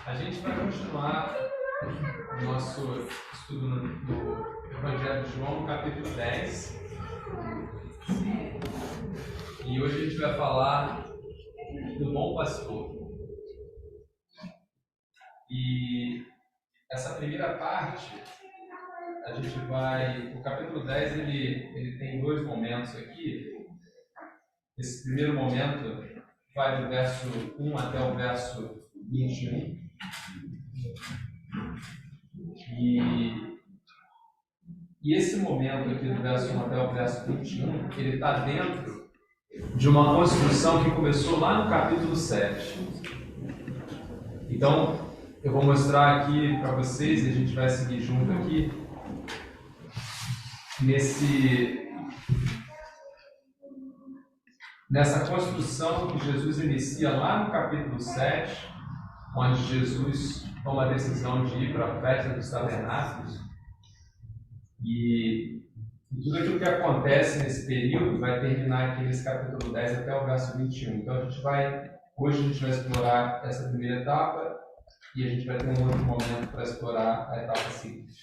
A gente vai continuar o nosso estudo no Evangelho de João, no capítulo 10. E hoje a gente vai falar do bom pastor. E essa primeira parte, a gente vai... O capítulo 10, ele tem dois momentos aqui. Esse primeiro momento vai do verso 1 até o verso 21. E esse momento aqui do verso 1 até o verso 21, ele está dentro de uma construção que começou lá no capítulo 7. Então, eu vou mostrar aqui para vocês, e a gente vai seguir junto aqui, nessa construção que Jesus inicia lá no capítulo 7, onde Jesus toma a decisão de ir para a festa dos tabernáculos. E tudo aquilo que acontece nesse período vai terminar aqui nesse capítulo 10 até o verso 21. Então hoje a gente vai explorar essa primeira etapa e a gente vai ter um outro momento para explorar a etapa seguinte.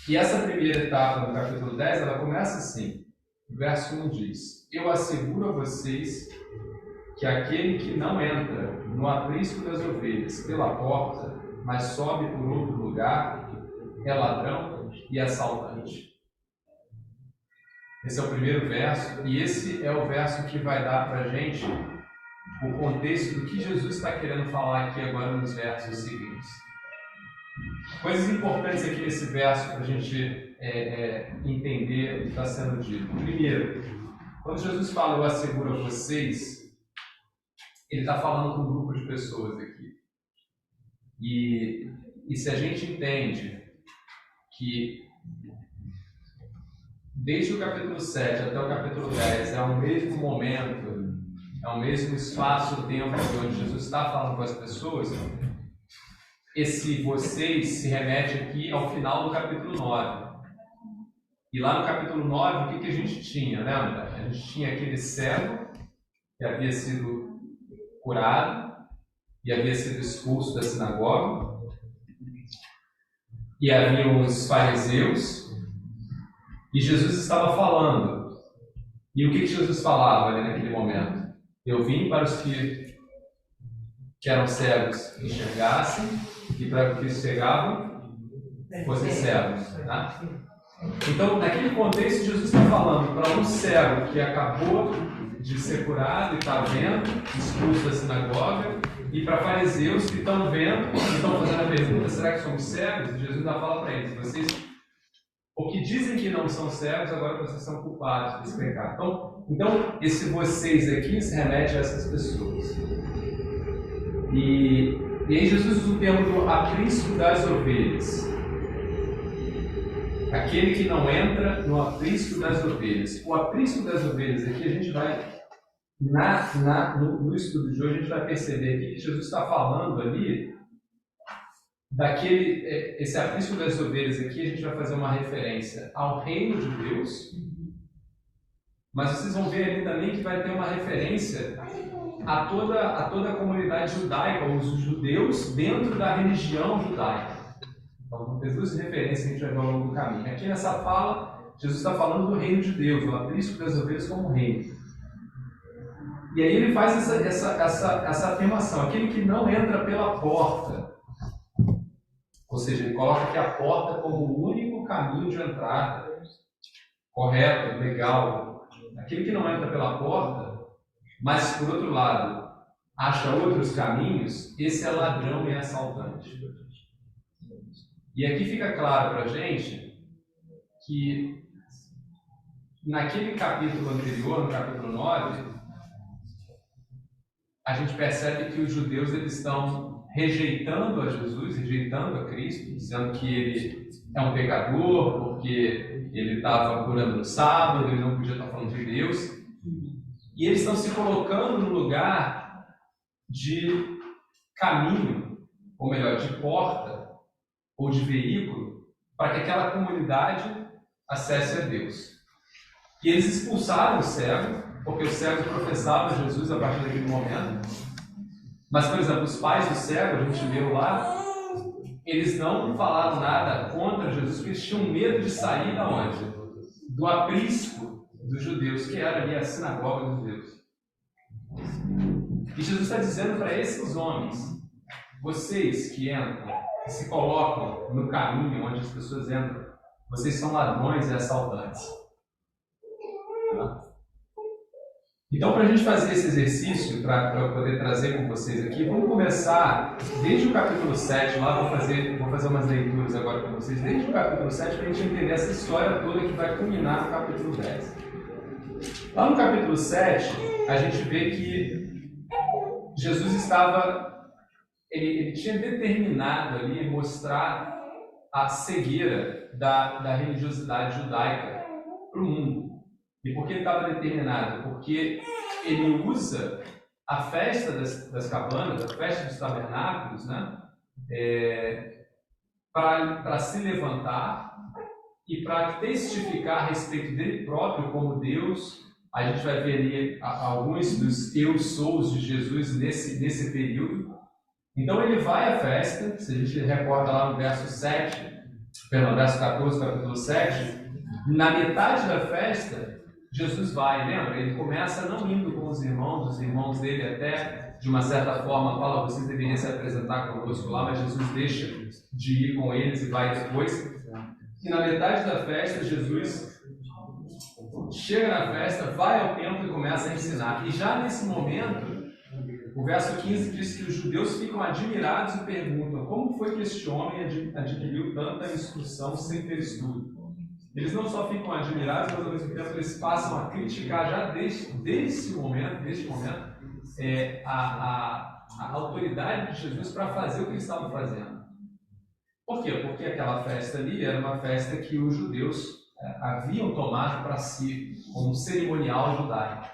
E essa primeira etapa do capítulo 10, ela começa assim. O verso 1 diz: Eu asseguro a vocês que aquele que não entra no aprisco das ovelhas pela porta, mas sobe por outro lugar, é ladrão e assaltante. Esse é o primeiro verso, e esse é o verso que vai dar para a gente o contexto do que Jesus está querendo falar aqui agora nos versos seguintes. Coisas importantes aqui nesse verso para a gente entender o que está sendo dito. Primeiro, quando Jesus fala eu asseguro a vocês, ele está falando com um grupo de pessoas aqui. E se a gente entende que desde o capítulo 7 até o capítulo 10 é o mesmo momento, é o mesmo espaço-tempo onde Jesus está falando com as pessoas, esse vocês se remete aqui ao final do capítulo 9. E lá no capítulo 9, o que a gente tinha, lembra? A gente tinha aquele cego que havia sido curado e havia sido expulso da sinagoga. E havia os fariseus. E Jesus estava falando. E o que Jesus falava ali naquele momento? Eu vim para os que eram cegos enxergassem, e para os que cegavam fossem cegos. Tá? Então, naquele contexto, Jesus está falando para um cego que acabou de ser curado e está vendo, expulso da sinagoga, e para fariseus que estão vendo e estão fazendo a pergunta: será que somos cegos? E Jesus ainda fala para eles: vocês, o que dizem que não são cegos, agora vocês são culpados desse pecado. Então esse vocês aqui se remete a essas pessoas. E aí Jesus usa o termo do aprisco das ovelhas. Aquele que não entra no aprisco das ovelhas. O aprisco das ovelhas aqui a gente vai, no estudo de hoje, a gente vai perceber aqui que Jesus está falando ali esse aprisco das ovelhas aqui, a gente vai fazer uma referência ao reino de Deus, mas vocês vão ver ali também que vai ter uma referência a toda a comunidade judaica, os judeus dentro da religião judaica. Então, vão ter duas referências que a gente vai ver ao longo do caminho. Aqui nessa fala, Jesus está falando do reino de Deus, o aprisco das ovelhas como reino. E aí ele faz essa afirmação: aquele que não entra pela porta. Ou seja, ele coloca aqui a porta como o único caminho de entrada, correto, legal. Aquele que não entra pela porta, mas por outro lado, acha outros caminhos, esse é ladrão e assaltante. E aqui fica claro para a gente que naquele capítulo anterior, no capítulo 9, a gente percebe que os judeus eles estão rejeitando a Jesus, rejeitando a Cristo, dizendo que ele é um pecador, porque ele estava curando no sábado, ele não podia estar falando de Deus. E eles estão se colocando no lugar de caminho, ou melhor, de porta ou de veículo, para que aquela comunidade acesse a Deus. E eles expulsaram o cego, porque o cego professava Jesus a partir daquele momento. Mas, por exemplo, os pais do cego, a gente viu lá, eles não falaram nada contra Jesus, porque eles tinham medo de sair da onde? Do aprisco dos judeus, que era ali a sinagoga dos judeus. E Jesus está dizendo para esses homens: vocês que entram, que se colocam no caminho onde as pessoas entram, vocês são ladrões e assaltantes. Tá? Então, para a gente fazer esse exercício, para eu poder trazer com vocês aqui, vamos começar desde o capítulo 7, lá vou fazer umas leituras agora com vocês, desde o capítulo 7, para a gente entender essa história toda que vai culminar no capítulo 10. Lá no capítulo 7, a gente vê que Jesus estava, ele tinha determinado ali mostrar a cegueira da religiosidade judaica para o mundo. E por que ele estava determinado? Porque ele usa a festa das cabanas, a festa dos tabernáculos, né, para se levantar e para testificar a respeito dele próprio como Deus. A gente vai ver ali alguns dos eu sous de Jesus nesse período. Então ele vai à festa, se a gente recorda lá no verso 14, capítulo 7, na metade da festa, Jesus vai, lembra? Ele começa não indo com os irmãos dele até, de uma certa forma, fala: vocês deveriam se apresentar conosco lá, mas Jesus deixa de ir com eles e vai depois. E na metade da festa, Jesus chega na festa, vai ao templo e começa a ensinar. E já nesse momento, o verso 15 diz que os judeus ficam admirados e perguntam: como foi que este homem adquiriu tanta instrução sem ter estudo? Eles não só ficam admirados, mas ao mesmo tempo eles passam a criticar já deste momento, a autoridade de Jesus para fazer o que eles estavam fazendo. Por quê? Porque aquela festa ali era uma festa que os judeus haviam tomado para si como um cerimonial judaico.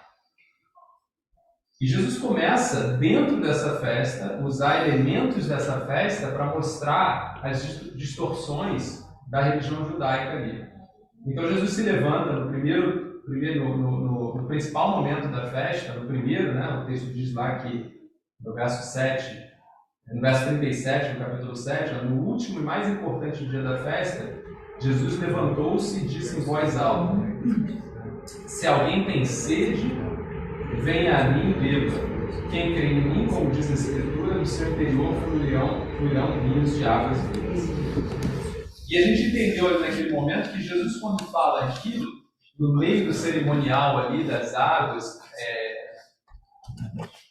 E Jesus começa, dentro dessa festa, usar elementos dessa festa para mostrar as distorções da religião judaica ali. Então Jesus se levanta no principal momento da festa, no primeiro, né, o texto diz lá que no verso 37 do capítulo 7, no último e mais importante dia da festa, Jesus levantou-se e disse em voz alta: se alguém tem sede, venha a mim e beba. Quem crê em mim, como diz a Escritura, no seu interior fluirão rios de águas vivas. E a gente entendeu ali naquele momento que Jesus, quando fala aquilo, no meio do cerimonial ali das águas,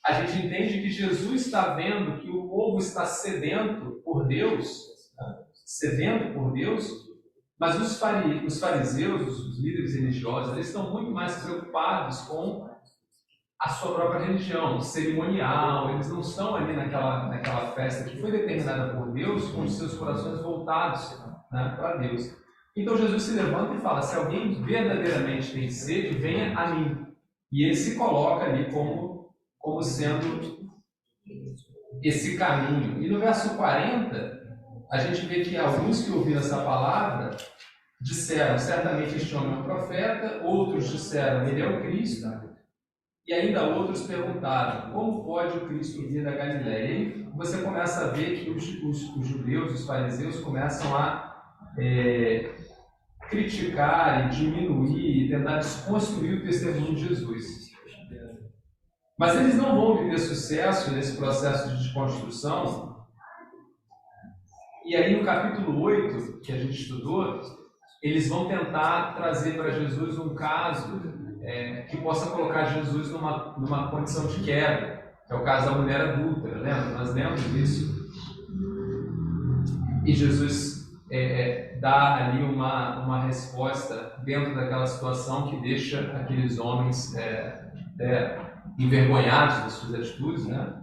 a gente entende que Jesus está vendo que o povo está sedento por Deus, mas os fariseus, os líderes religiosos, eles estão muito mais preocupados com a sua própria religião, cerimonial. Eles não estão ali naquela festa que foi determinada por Deus, com os seus corações voltados, né, para Deus. Então Jesus se levanta e fala: se alguém verdadeiramente tem sede, venha a mim. E ele se coloca ali como sendo esse caminho. E no verso 40, a gente vê que alguns que ouviram essa palavra disseram: certamente este homem é um profeta. Outros disseram: ele é o Cristo. E ainda outros perguntaram: como pode o Cristo vir da Galileia? E aí você começa a ver que os judeus, os fariseus, começam a criticar e diminuir e tentar desconstruir o testemunho de Jesus. Mas eles não vão viver sucesso nesse processo de desconstrução. E aí no capítulo 8, que a gente estudou, eles vão tentar trazer para Jesus um caso que possa colocar Jesus numa condição de queda, que é o caso da mulher adúltera, lembra? Nós lemos disso. E Jesus dá ali uma resposta dentro daquela situação que deixa aqueles homens envergonhados das suas atitudes, né?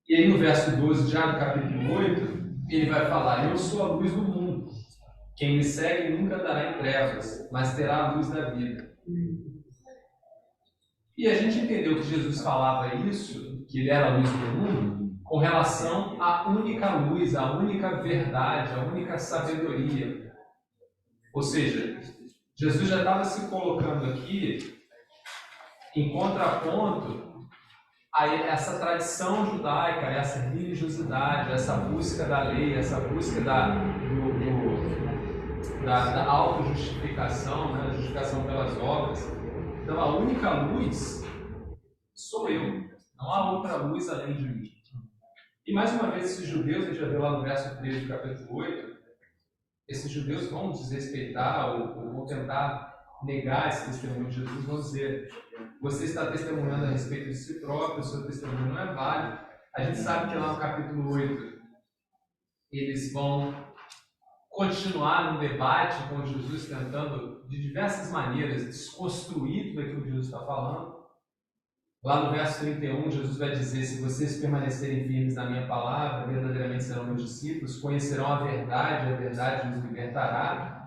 E aí no verso 12, já do capítulo 8, ele vai falar: eu sou a luz do mundo. Quem me segue nunca andará em trevas, mas terá a luz da vida. E a gente entendeu que Jesus falava isso, que ele era a luz do mundo, com relação à única luz, à única verdade, à única sabedoria. Ou seja, Jesus já estava se colocando aqui em contraponto a essa tradição judaica, essa religiosidade, essa busca da lei, essa busca da autojustificação, né? Da justificação pelas obras. Então a única luz sou eu, não há outra luz além de mim. E mais uma vez, esses judeus, a gente já viu lá no verso 13 do capítulo 8, esses judeus vão desrespeitar ou vão tentar negar esse testemunho de Jesus, vão dizer: você está testemunhando a respeito de si próprio, o seu testemunho não é válido. A gente sabe que lá no capítulo 8 eles vão continuar no debate com Jesus, tentando de diversas maneiras desconstruir tudo aquilo que Jesus está falando. Lá no verso 31, Jesus vai dizer: se vocês permanecerem firmes na minha palavra, verdadeiramente serão meus discípulos, conhecerão a verdade os libertará.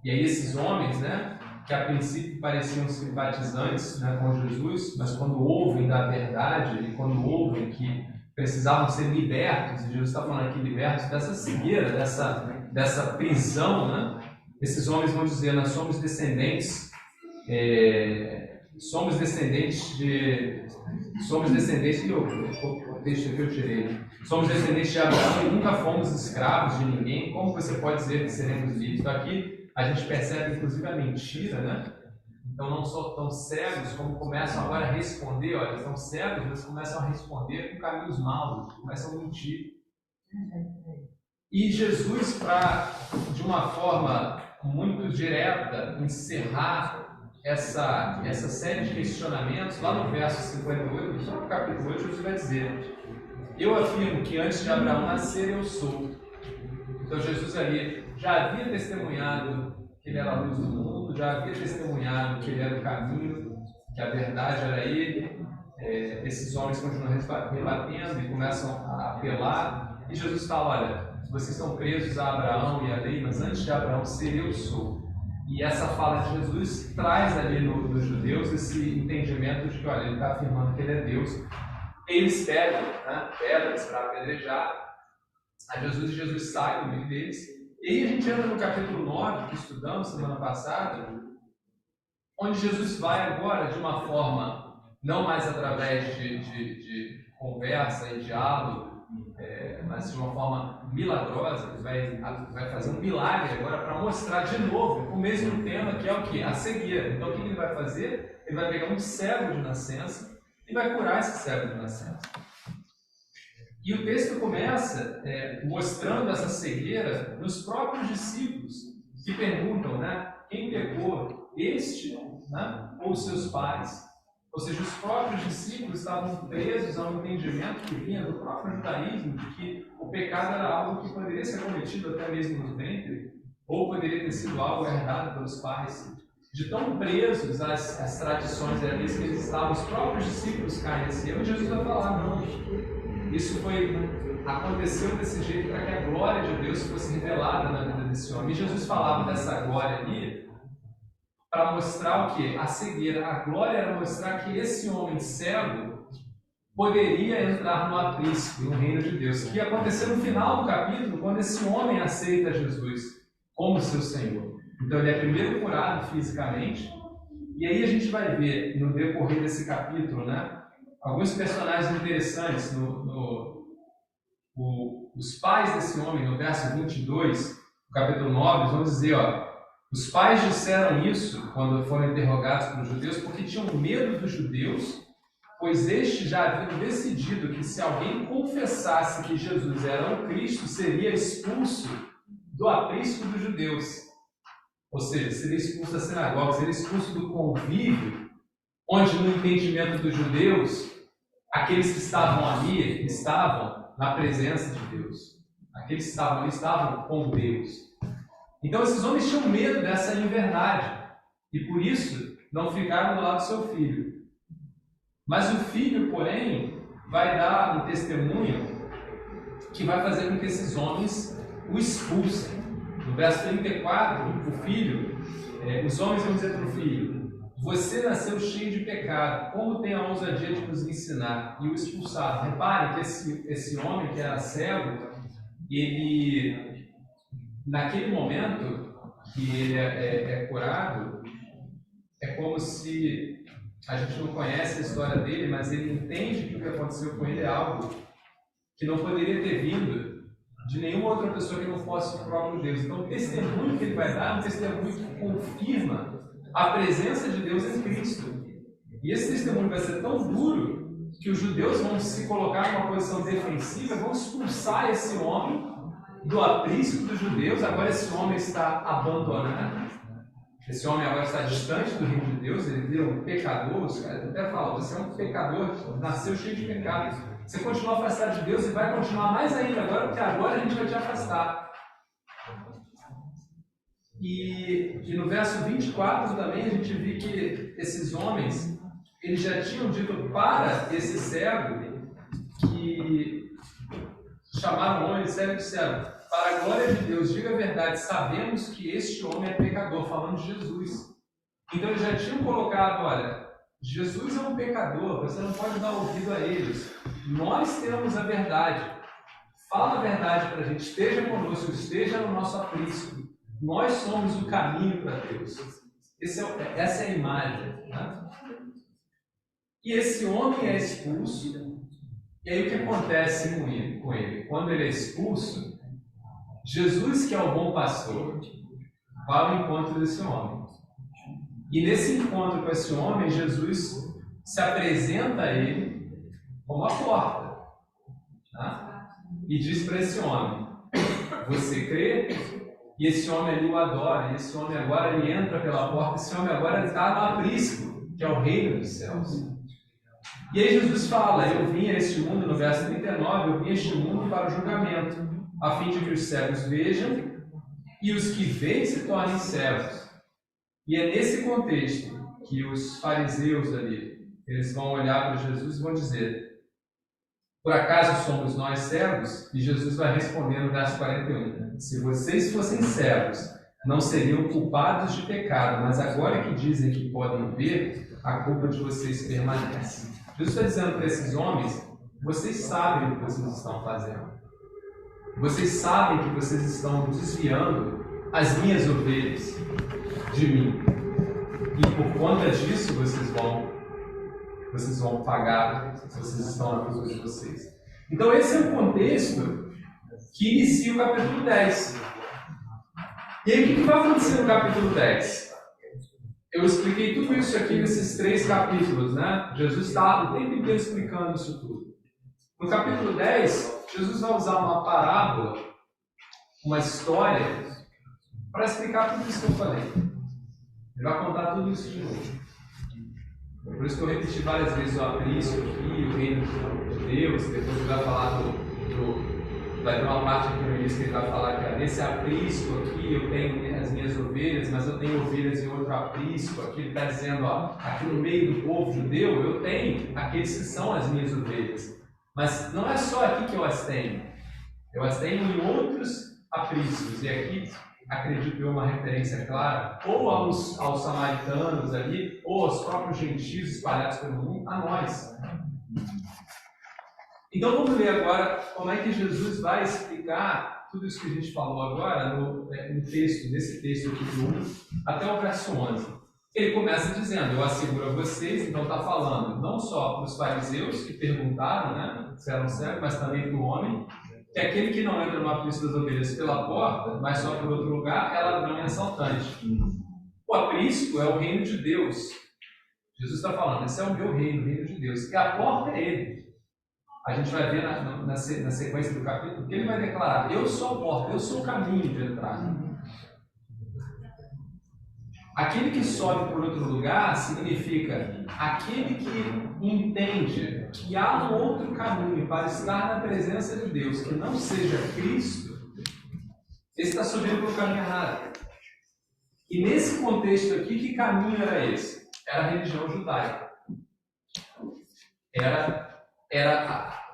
E aí esses homens, né, que a princípio pareciam simpatizantes, né, com Jesus, mas quando ouvem da verdade e quando ouvem que precisavam ser libertos, e Jesus está falando aqui libertos dessa cegueira, dessa prisão, né, esses homens vão dizer: nós somos descendentes somos descendentes de Abraão e nunca fomos escravos de ninguém. Como você pode dizer que seremos livres? Então aqui a gente percebe inclusive a mentira, né? Então não são tão cegos como começam agora a responder. Olha, são cegos, mas começam a responder com caminhos maus, começam a mentir. E Jesus, para de uma forma muito direta encerrar essa série de questionamentos, lá no verso 58, no capítulo 8, Jesus vai dizer: eu afirmo que antes de Abraão nascer eu sou. Então Jesus ali já havia testemunhado que ele era a luz do mundo, já havia testemunhado que ele era o caminho, que a verdade era ele. Esses homens continuam rebatendo e começam a apelar, e Jesus fala: olha, vocês estão presos a Abraão e a lei, mas antes de Abraão ser eu sou. E essa fala de Jesus traz ali nos judeus esse entendimento de que, olha, ele está afirmando que ele é Deus. Eles pegam, né, pedras para apedrejar a Jesus, e Jesus sai do meio deles. E aí a gente entra no capítulo 9, que estudamos semana passada, onde Jesus vai agora de uma forma, não mais através de conversa e diálogo, mas de uma forma milagrosa. Ele vai fazer um milagre agora para mostrar de novo o mesmo tema, que é o quê? A cegueira. Então o que ele vai fazer? Ele vai pegar um cego de nascença e vai curar esse cego de nascença. E o texto começa mostrando essa cegueira nos próprios discípulos, que perguntam, né, quem pecou, este, né, ou seus pais? Ou seja, os próprios discípulos estavam presos a um entendimento que vinha do próprio judaísmo, de que o pecado era algo que poderia ser cometido até mesmo no ventre, ou poderia ter sido algo herdado pelos pais. De tão presos às tradições deles que eles estavam, os próprios discípulos caem nesse erro, e Jesus vai falar: não, isso aconteceu desse jeito para que a glória de Deus fosse revelada na vida desse homem. E Jesus falava dessa glória ali para mostrar o quê? A cegueira. A glória era mostrar que esse homem cego poderia entrar no aprisco, no reino de Deus, que ia acontecer no final do capítulo, quando esse homem aceita Jesus como seu Senhor. Então ele é primeiro curado fisicamente, e aí a gente vai ver no decorrer desse capítulo, né, alguns personagens interessantes. Os pais desse homem, no verso 22, do capítulo 9, eles vão dizer: ó, os pais disseram isso quando foram interrogados pelos judeus, porque tinham medo dos judeus, pois estes já haviam decidido que se alguém confessasse que Jesus era o Cristo, seria expulso do aprisco dos judeus. Ou seja, seria expulso da sinagoga, seria expulso do convívio, onde no entendimento dos judeus, aqueles que estavam ali estavam na presença de Deus. Aqueles que estavam ali estavam com Deus. Então esses homens tinham medo dessa inverdade e por isso não ficaram do lado do seu filho. Mas o filho, porém, vai dar um testemunho que vai fazer com que esses homens o expulsem. No verso 34, o filho, os homens vão dizer para o filho: você nasceu cheio de pecado, como tem a ousadia de nos ensinar? E o expulsaram. Reparem que esse homem que era cego, ele, naquele momento que ele é curado, é como se, a gente não conhece a história dele, mas ele entende que o que aconteceu com ele é algo que não poderia ter vindo de nenhuma outra pessoa que não fosse o próprio Deus. Então, o testemunho que ele vai dar é um testemunho que confirma a presença de Deus em Cristo. E esse testemunho vai ser tão duro que os judeus vão se colocar numa posição defensiva, vão expulsar esse homem do aprisco dos judeus. Agora esse homem está abandonado. Esse homem agora está distante do reino de Deus, ele vira um pecador. Os caras até falam, você é um pecador, nasceu cheio de pecados. Você continua afastado de Deus e vai continuar mais ainda agora, porque agora a gente vai te afastar. E no verso 24 também a gente vê que esses homens, eles já tinham dito para esse cego, que chamaram o homem de cego e disseram, para a glória de Deus, diga a verdade, sabemos que este homem é pecador, falando de Jesus. Então eles já tinham colocado, olha, Jesus é um pecador, você não pode dar ouvido a eles. Nós temos a verdade. Fala a verdade para a gente, esteja conosco, esteja no nosso aprisco. Nós somos o caminho para Deus. Essa é a imagem. Né? E esse homem é expulso. E aí o que acontece com ele? Quando ele é expulso, Jesus, que é o bom pastor, vai ao encontro desse homem. E nesse encontro com esse homem, Jesus se apresenta a ele como a porta. Tá? E diz para esse homem, você crê? E esse homem ali o adora. E esse homem agora ele entra pela porta. Esse homem agora está no aprisco, que é o reino dos céus. E aí Jesus fala, eu vim a este mundo, no verso 39, eu vim a este mundo para o julgamento, a fim de que os cegos vejam e os que veem se tornem cegos. E é nesse contexto que os fariseus ali, eles vão olhar para Jesus e vão dizer, por acaso somos nós cegos? E Jesus vai responder no verso 41, se vocês fossem cegos, não seriam culpados de pecado, mas agora que dizem que podem ver, a culpa de vocês permanece. Jesus está dizendo para esses homens, vocês sabem o que vocês estão fazendo. Vocês sabem que vocês estão desviando as minhas ovelhas de mim. E por conta disso vocês vão pagar, vocês estão na culpa de vocês. Então esse é o contexto que inicia o capítulo 10. E aí o que vai acontecer no capítulo 10? Eu expliquei tudo isso aqui nesses 3 capítulos, né? Jesus está o tempo inteiro explicando isso tudo. No capítulo 10, Jesus vai usar uma parábola, uma história, para explicar tudo isso que eu falei. Ele vai contar tudo isso de novo. Por isso que eu repeti várias vezes o aprisco aqui, o reino de Deus. Depois ele vai falar vai ter uma parte aqui no início que ele vai falar que nesse aprisco aqui eu tenho as minhas ovelhas, mas eu tenho ovelhas em outro aprisco. Aqui ele está dizendo, ó, aqui no meio do povo judeu eu tenho aqueles que são as minhas ovelhas. Mas não é só aqui que eu as tenho. Eu as tenho em outros apriscos. E aqui, acredito eu, uma referência clara, ou aos samaritanos ali, ou aos próprios gentios espalhados pelo mundo, a nós. Então vamos ver agora como é que Jesus vai explicar tudo isso que a gente falou agora no texto, nesse texto aqui do 1 até o verso 11. Ele começa dizendo, eu asseguro a vocês, então está falando não só para os fariseus que perguntaram, né, se eram cegos, mas também para o homem, que aquele que não entra no aprisco das ovelhas pela porta, mas só por outro lugar, é ladrão e assaltante. O aprisco é o reino de Deus. Jesus está falando, esse é o meu reino, o reino de Deus. E a porta é ele. A gente vai ver na sequência do capítulo que ele vai declarar, eu sou a porta, eu sou o caminho de entrada. Aquele que sobe por outro lugar significa aquele que entende que há um outro caminho para estar na presença de Deus, que não seja Cristo, ele está subindo pelo caminho errado. E nesse contexto aqui, que caminho era esse? Era a religião judaica. Era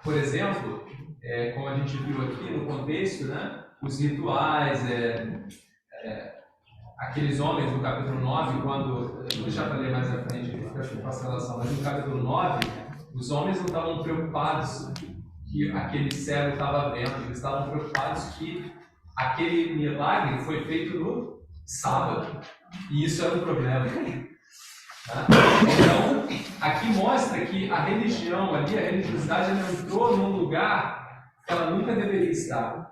por exemplo, como a gente viu aqui no contexto, né, os rituais, aqueles homens no capítulo 9, quando, vou deixar para ler mais à frente, porque eu acho que faço relação, mas no capítulo 9, os homens não estavam preocupados que aquele cego estava vendo, eles estavam preocupados que aquele milagre foi feito no sábado, e isso era um problema. Tá? Então, aqui mostra que a religião ali, a religiosidade, ela entrou num lugar que ela nunca deveria estar.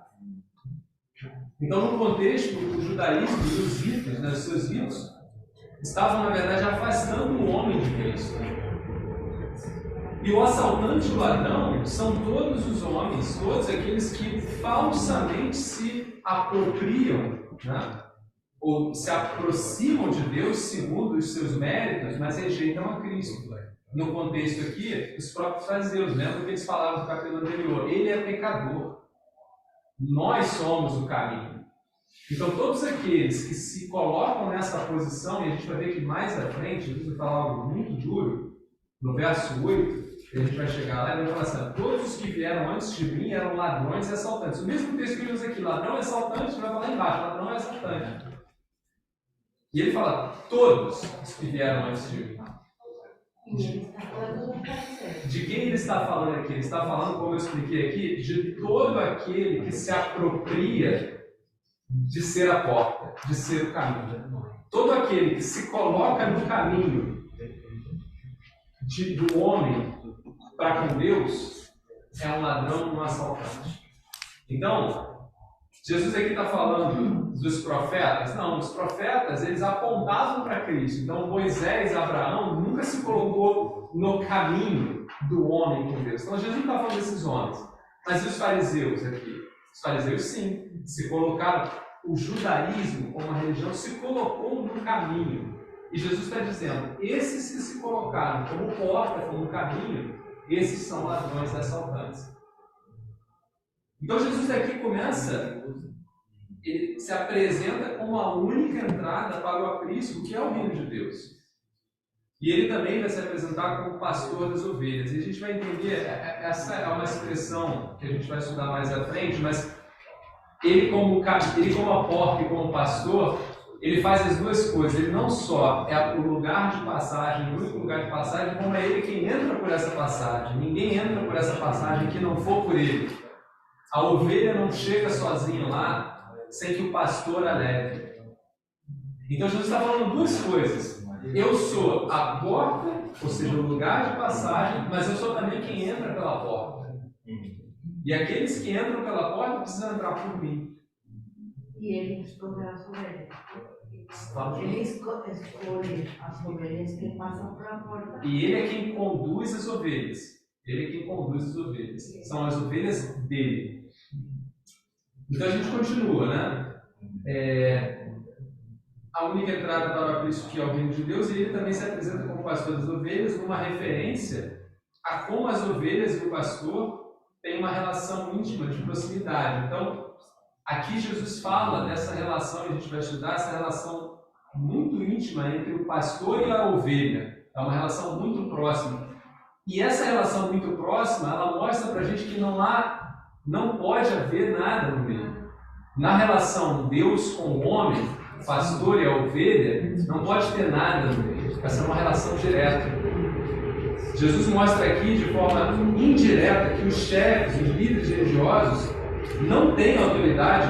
Então, no contexto, o judaísmo e os ritos, né, os seus ritos, estavam, na verdade, afastando o homem de Cristo. E o assaltante e o ladrão são todos os homens, todos aqueles que falsamente se apropriam, né, ou se aproximam de Deus segundo os seus méritos, mas rejeitam a Cristo. No contexto aqui, os próprios fariseus, lembra que eles falavam no capítulo anterior? Ele é pecador. Nós somos o caminho. Então, todos aqueles que se colocam nessa posição, e a gente vai ver que mais à frente, Jesus vai falar algo muito duro, no verso 8, a gente vai chegar lá e vai falar assim: todos os que vieram antes de mim eram ladrões e assaltantes. O mesmo texto que ele usa aqui, ladrão e assaltante, vai falar embaixo, ladrão e assaltante. E ele fala, todos os que vieram antes de mim. De quem ele está falando aqui? Ele está falando, como eu expliquei aqui, de todo aquele que se apropria de ser a porta, de ser o caminho. Todo aquele que se coloca no caminho do homem para com Deus é um ladrão e um assaltante. Então, Jesus aqui está falando dos profetas? Não, os profetas, eles apontavam para Cristo. Então, Moisés e Abraão nunca se colocou no caminho do homem com Deus. Então, Jesus não está falando desses homens. Mas e os fariseus aqui? Os fariseus, sim, se colocaram. O judaísmo, como uma religião, se colocou no caminho. E Jesus está dizendo, esses que se colocaram como porta, como caminho, esses são ladrões e assaltantes. Então Jesus aqui começa, ele se apresenta como a única entrada para o aprisco, que é o reino de Deus. E ele também vai se apresentar como pastor das ovelhas. E a gente vai entender, essa é uma expressão que a gente vai estudar mais à frente, mas ele como a porta e como pastor, ele faz as duas coisas. Ele não só é o lugar de passagem, o único lugar de passagem, como é ele quem entra por essa passagem. Ninguém entra por essa passagem que não for por ele. A ovelha não chega sozinha lá sem que o pastor a leve. Então Jesus está falando duas coisas. Eu sou a porta, ou seja, o lugar de passagem, mas eu sou também quem entra pela porta. E aqueles que entram pela porta precisam entrar por mim. E ele escolhe as ovelhas. Ele escolhe as ovelhas que passam pela porta. E ele é quem conduz as ovelhas. Ele é quem conduz as ovelhas. São as ovelhas dele. Então a gente continua, né? A única entrada para o aprisco que é o reino de Deus, e ele também se apresenta como pastor das ovelhas, numa referência a como as ovelhas e o pastor têm uma relação íntima de proximidade. Então, aqui Jesus fala dessa relação, e a gente vai estudar essa relação muito íntima entre o pastor e a ovelha. É uma relação muito próxima. E essa relação muito próxima, ela mostra para a gente que não pode haver nada no meio. Na relação Deus com o homem, o pastor e a ovelha, não pode ter nada no meio. Essa é uma relação direta. Jesus mostra aqui de forma indireta que os chefes, os líderes religiosos, não tinham autoridade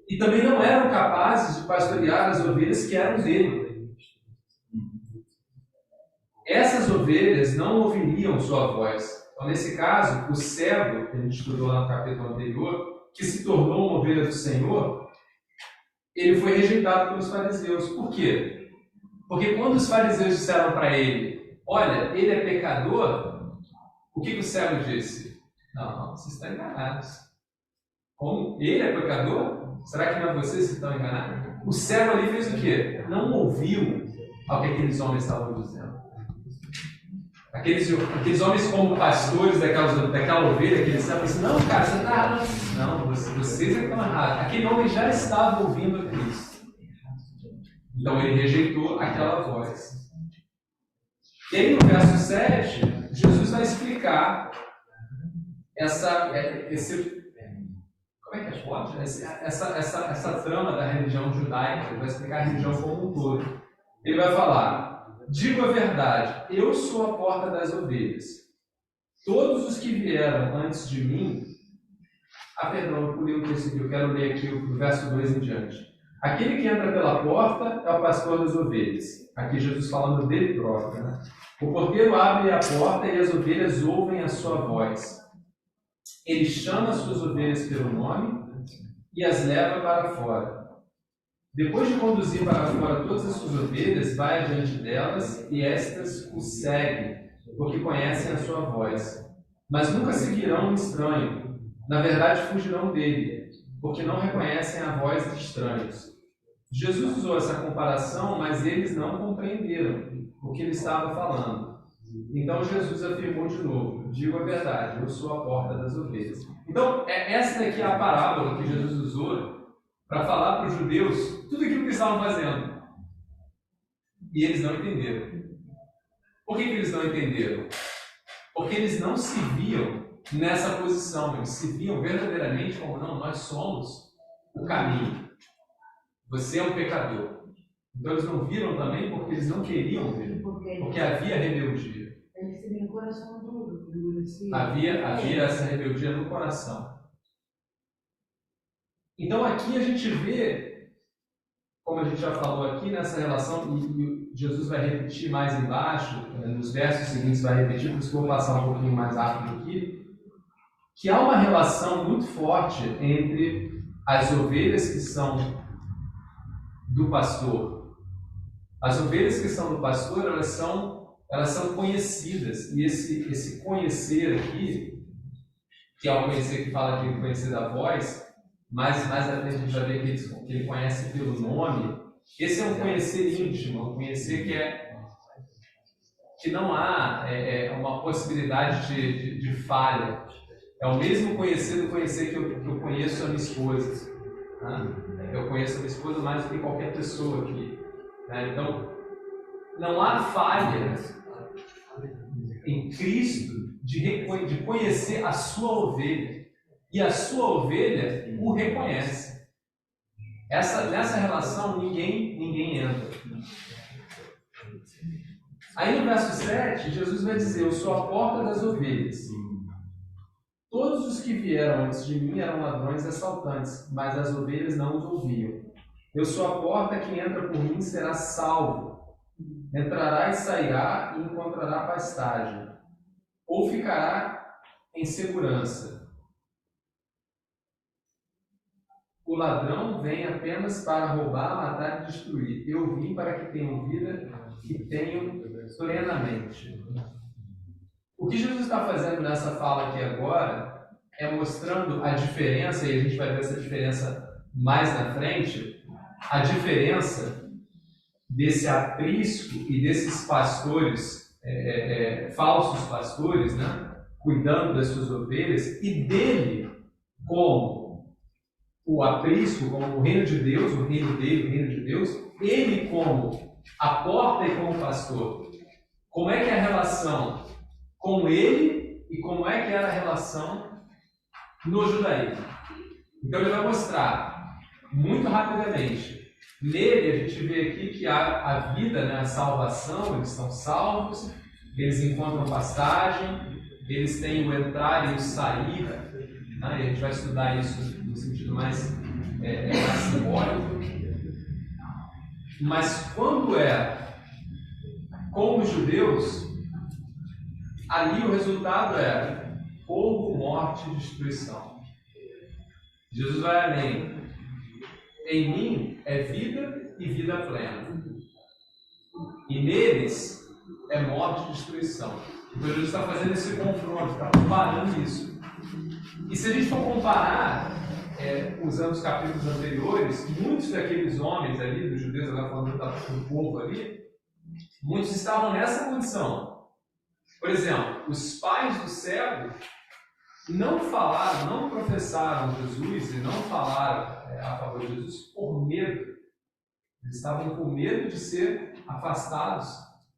e também não eram capazes de pastorear as ovelhas que eram dele. Essas ovelhas não ouviriam sua voz. Então, nesse caso, o cego, que a gente estudou lá no capítulo anterior, que se tornou uma ovelha do Senhor, ele foi rejeitado pelos fariseus. Por quê? Porque quando os fariseus disseram para ele, olha, ele é pecador, o que o cego disse? Não, vocês estão enganados. Como? Ele é pecador? Será que não é vocês que estão enganados? O cego ali fez o quê? Não ouviu ao que aqueles homens estavam dizendo. Aqueles homens como pastores daquela ovelha, que eles estavam assim, não, cara, você está errado. Não, vocês é que estão errados. Aquele homem já estava ouvindo a Cristo. Então ele rejeitou aquela voz. E aí no verso 7, Jesus vai explicar como é que é que pode? Essa trama da religião judaica, ele vai explicar a religião como um todo. Ele vai falar: digo a verdade, eu sou a porta das ovelhas. Todos os que vieram antes de mim... perdão, eu pulei o texto aqui, eu quero ler aqui o verso 2 em diante. Aquele que entra pela porta é o pastor das ovelhas. Aqui Jesus falando dele próprio, né? O porteiro abre a porta e as ovelhas ouvem a sua voz. Ele chama as suas ovelhas pelo nome e as leva para fora. Depois de conduzir para fora todas as suas ovelhas, vai adiante delas e estas o seguem, porque conhecem a sua voz. Mas nunca seguirão um estranho. Na verdade, fugirão dele, porque não reconhecem a voz de estranhos. Jesus usou essa comparação, mas eles não compreenderam o que ele estava falando. Então Jesus afirmou de novo: digo a verdade, eu sou a porta das ovelhas. Então, essa daqui é a parábola que Jesus usou para falar para os judeus tudo aquilo que eles estavam fazendo. E eles não entenderam. Por que eles não entenderam? Porque eles não se viam nessa posição, eles se viam verdadeiramente como: não, nós somos o caminho. Você é um pecador. Então eles não viram também porque eles não queriam ver, porque havia rebeldia. Eles tinham o coração duro. Havia essa rebeldia no coração. Então aqui a gente vê, como a gente já falou aqui, nessa relação, e Jesus vai repetir mais embaixo, nos versos seguintes vai repetir, por isso que eu vou passar um pouquinho mais rápido aqui, que há uma relação muito forte entre as ovelhas que são do pastor. As ovelhas que são do pastor, elas são conhecidas. E esse conhecer aqui, que é o conhecer que fala de conhecer da voz, mais à frente a gente vai ver que ele conhece pelo nome. Esse é um conhecer íntimo, um conhecer que não há uma possibilidade de falha. É o mesmo conhecer do conhecer que eu conheço a minha esposa. Né? Eu conheço a minha esposa mais do que qualquer pessoa aqui. Né? Então, não há falha em Cristo de conhecer a sua ovelha. E a sua ovelha o reconhece. Nessa relação, ninguém entra. Aí no verso 7, Jesus vai dizer: eu sou a porta das ovelhas. Todos os que vieram antes de mim eram ladrões e assaltantes, mas as ovelhas não os ouviam. Eu sou a porta, que entra por mim será salvo. Entrará e sairá e encontrará pastagem. Ou ficará em segurança. O ladrão vem apenas para roubar, matar e destruir. Eu vim para que tenham vida e tenham plenamente. O que Jesus está fazendo nessa fala aqui agora é mostrando a diferença, e a gente vai ver essa diferença mais na frente, a diferença desse aprisco e desses pastores, falsos pastores, né, cuidando das suas ovelhas, e dele como o aprisco, como o reino de Deus, o reino dele, o reino de Deus, ele como a porta e como pastor. Como é que é a relação com ele e como é que era a relação no judaísmo? Então ele vai mostrar muito rapidamente. Nele a gente vê aqui que há a vida, né, a salvação, eles são salvos, eles encontram pastagem, eles têm o entrar e o sair, né, e a gente vai estudar isso no sentido mais simbólico. Mas quando com os judeus, ali o resultado era fogo, morte e destruição. Jesus vai além. Em mim é vida e vida plena. E neles é morte e destruição. Então Jesus está fazendo esse confronto, está comparando isso. E se a gente for comparar, usando os capítulos anteriores, muitos daqueles homens ali, dos judeus, agora falando do povo ali, muitos estavam nessa condição. Por exemplo, os pais do cego não falaram, não professaram Jesus e não falaram a favor de Jesus por medo. Eles estavam com medo de ser afastados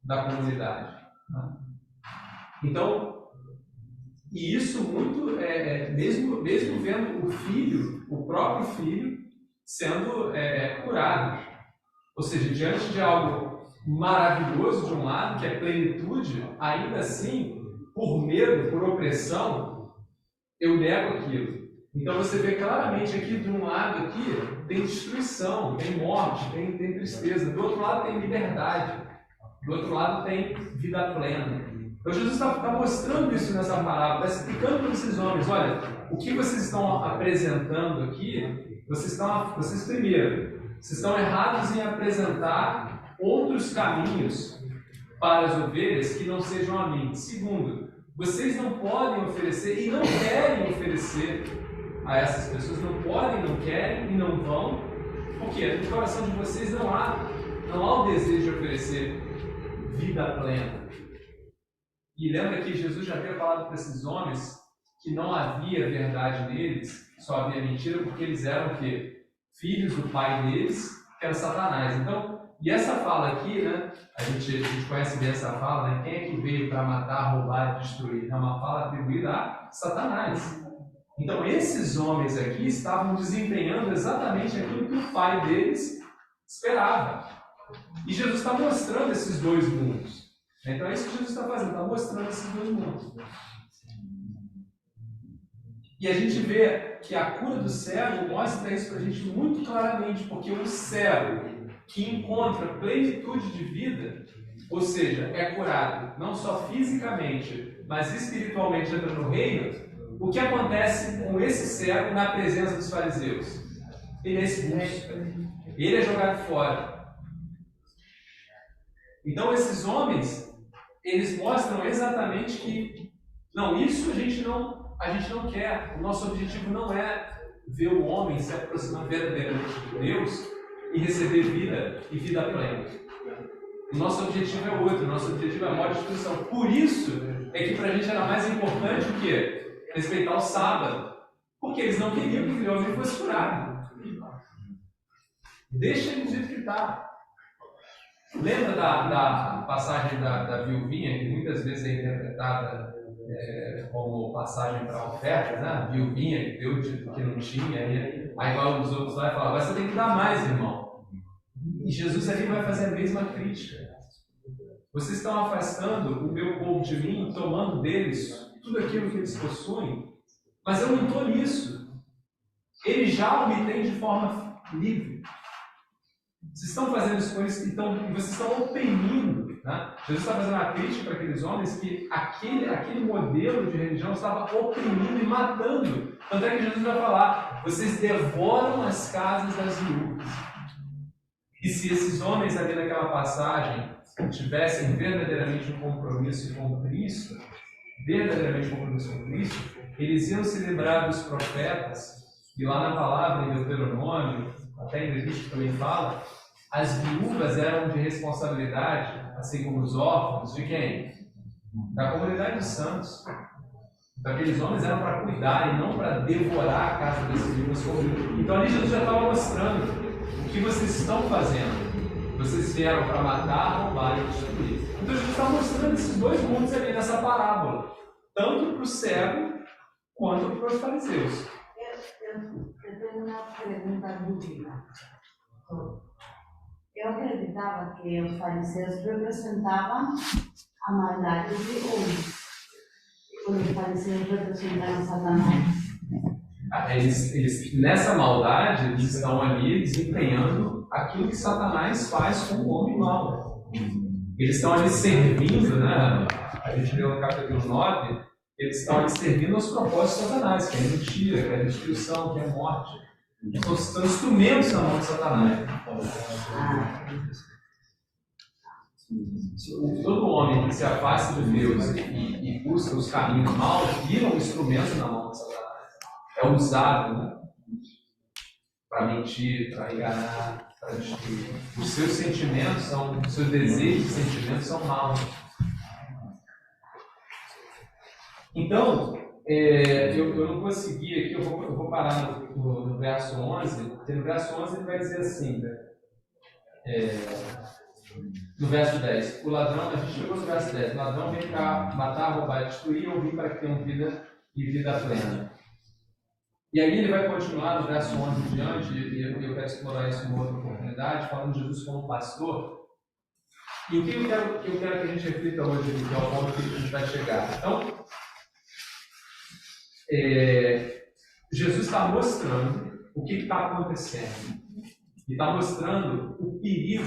da comunidade. Então, E isso muito, mesmo vendo o próprio filho, sendo curado. Ou seja, diante de algo maravilhoso de um lado, que é plenitude, ainda assim, por medo, por opressão, eu nego aquilo. Então você vê claramente aqui, de um lado aqui, tem destruição, tem morte, tem tristeza. Do outro lado tem liberdade. Do outro lado tem vida plena. Então Jesus está mostrando isso nessa parábola, está explicando para esses homens, olha, o que vocês estão apresentando aqui, vocês primeiro, vocês estão errados em apresentar outros caminhos para as ovelhas que não sejam a mim. Segundo, vocês não podem oferecer e não querem oferecer a essas pessoas, não podem, não querem e não vão, porque no coração de vocês não há o desejo de oferecer vida plena. E lembra que Jesus já havia falado para esses homens que não havia verdade neles, só havia mentira, porque eles eram o quê? Filhos do pai deles, que era Satanás. Então, e essa fala aqui, né? A gente conhece bem essa fala, né? Quem é que veio para matar, roubar e destruir? É uma fala atribuída a Satanás. Então, esses homens aqui estavam desempenhando exatamente aquilo que o pai deles esperava. E Jesus está mostrando esses dois mundos. Então, é isso que Jesus está fazendo, está mostrando esses dois mundos. E a gente vê que a cura do cego mostra isso para a gente muito claramente, porque o cego que encontra plenitude de vida, ou seja, é curado não só fisicamente, mas espiritualmente entra no reino, o que acontece com esse cego na presença dos fariseus? Ele é expulso, ele é jogado fora. Então esses homens, eles mostram exatamente que não, isso a gente não quer. O nosso objetivo não é ver o homem se aproximar verdadeiramente de Deus e receber vida e vida plena. O nosso objetivo é outro, o nosso objetivo é a morte e destruição. Por isso é que para a gente era mais importante o quê? Respeitar o sábado. Porque eles não queriam que aquele homem fosse curado. Deixa ele do jeito que está. Lembra da passagem da viuvinha, que muitas vezes é interpretada como passagem para oferta, né? A viuvinha que deu que não tinha, aí igual os outros lá e fala, você tem que dar mais, irmão. E Jesus ali vai fazer a mesma crítica. Vocês estão afastando o meu povo de mim, tomando deles tudo aquilo que eles possuem, mas eu não estou nisso. Ele já me tem de forma livre. Vocês estão fazendo isso com eles e vocês estão oprimindo. Né? Jesus está fazendo uma crítica para aqueles homens que aquele modelo de religião estava oprimindo e matando. Tanto é que Jesus vai falar, vocês devoram as casas das viúvas. E se esses homens ali naquela passagem tivessem verdadeiramente um compromisso com Cristo, eles iam se lembrar dos profetas, e lá na palavra em Deuteronômio, até em Levítico também fala, as viúvas eram de responsabilidade, assim como os órfãos, de quem? Da comunidade dos santos. Então aqueles homens eram para cuidar e não para devorar a casa das viúvas. Então ali Jesus já estava mostrando o que vocês estão fazendo. Vocês vieram para matar, roubar e destruir. Então Jesus está mostrando esses dois mundos ali nessa parábola, tanto para o cego quanto para os fariseus. Eu tenho uma pergunta dúvida. Eu acreditava que os fariseus representavam a maldade de homens, quando os fariseus representavam Satanás. Eles, nessa maldade, eles estão ali desempenhando aquilo que Satanás faz com o homem mau. Eles estão ali servindo, né? A gente leu no capítulo 9, eles estão ali servindo aos propósitos de Satanás, que é mentira, que é destruição, que é morte. Então, são instrumentos na mão de Satanás. Todo homem que se afasta de Deus e busca os caminhos maus, vira um instrumento na mão de Satanás. É usado, né? Para mentir, para enganar, para destruir. Os seus sentimentos os seus desejos e sentimentos são maus. Então, eu não vou seguir aqui, eu vou parar no verso 11, porque no verso 11 ele vai dizer assim, No verso 10, o ladrão, a gente chegou no verso 10, o ladrão vem para matar, roubar, destruir, ou vir para que tenham vida e vida plena. E aí ele vai continuar no verso 11 em diante, e eu quero explorar isso em uma outra oportunidade, falando de Jesus como pastor. E o que eu quero que a gente reflita hoje, que é o ponto que a gente vai chegar. Então, Jesus está mostrando o que está acontecendo. E está mostrando o perigo,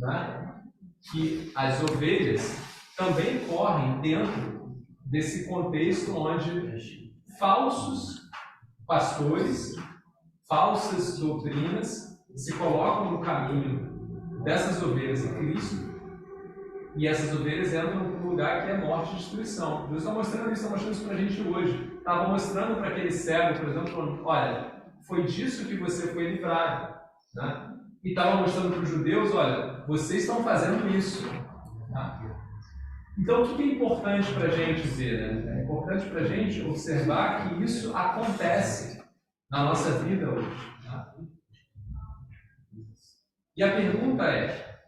né, que as ovelhas também correm dentro desse contexto onde falsos pastores, falsas doutrinas se colocam no caminho dessas ovelhas em Cristo, e essas ovelhas entram num lugar que é morte e destruição. Jesus está mostrando isso para a gente hoje. Estava mostrando para aquele cego, por exemplo, falando, olha, foi disso que você foi livrado. Né? E estava mostrando para os judeus, olha, vocês estão fazendo isso. Né? Então, o que é importante para a gente ver? Né? É importante para a gente observar que isso acontece na nossa vida hoje. Né? E a pergunta é,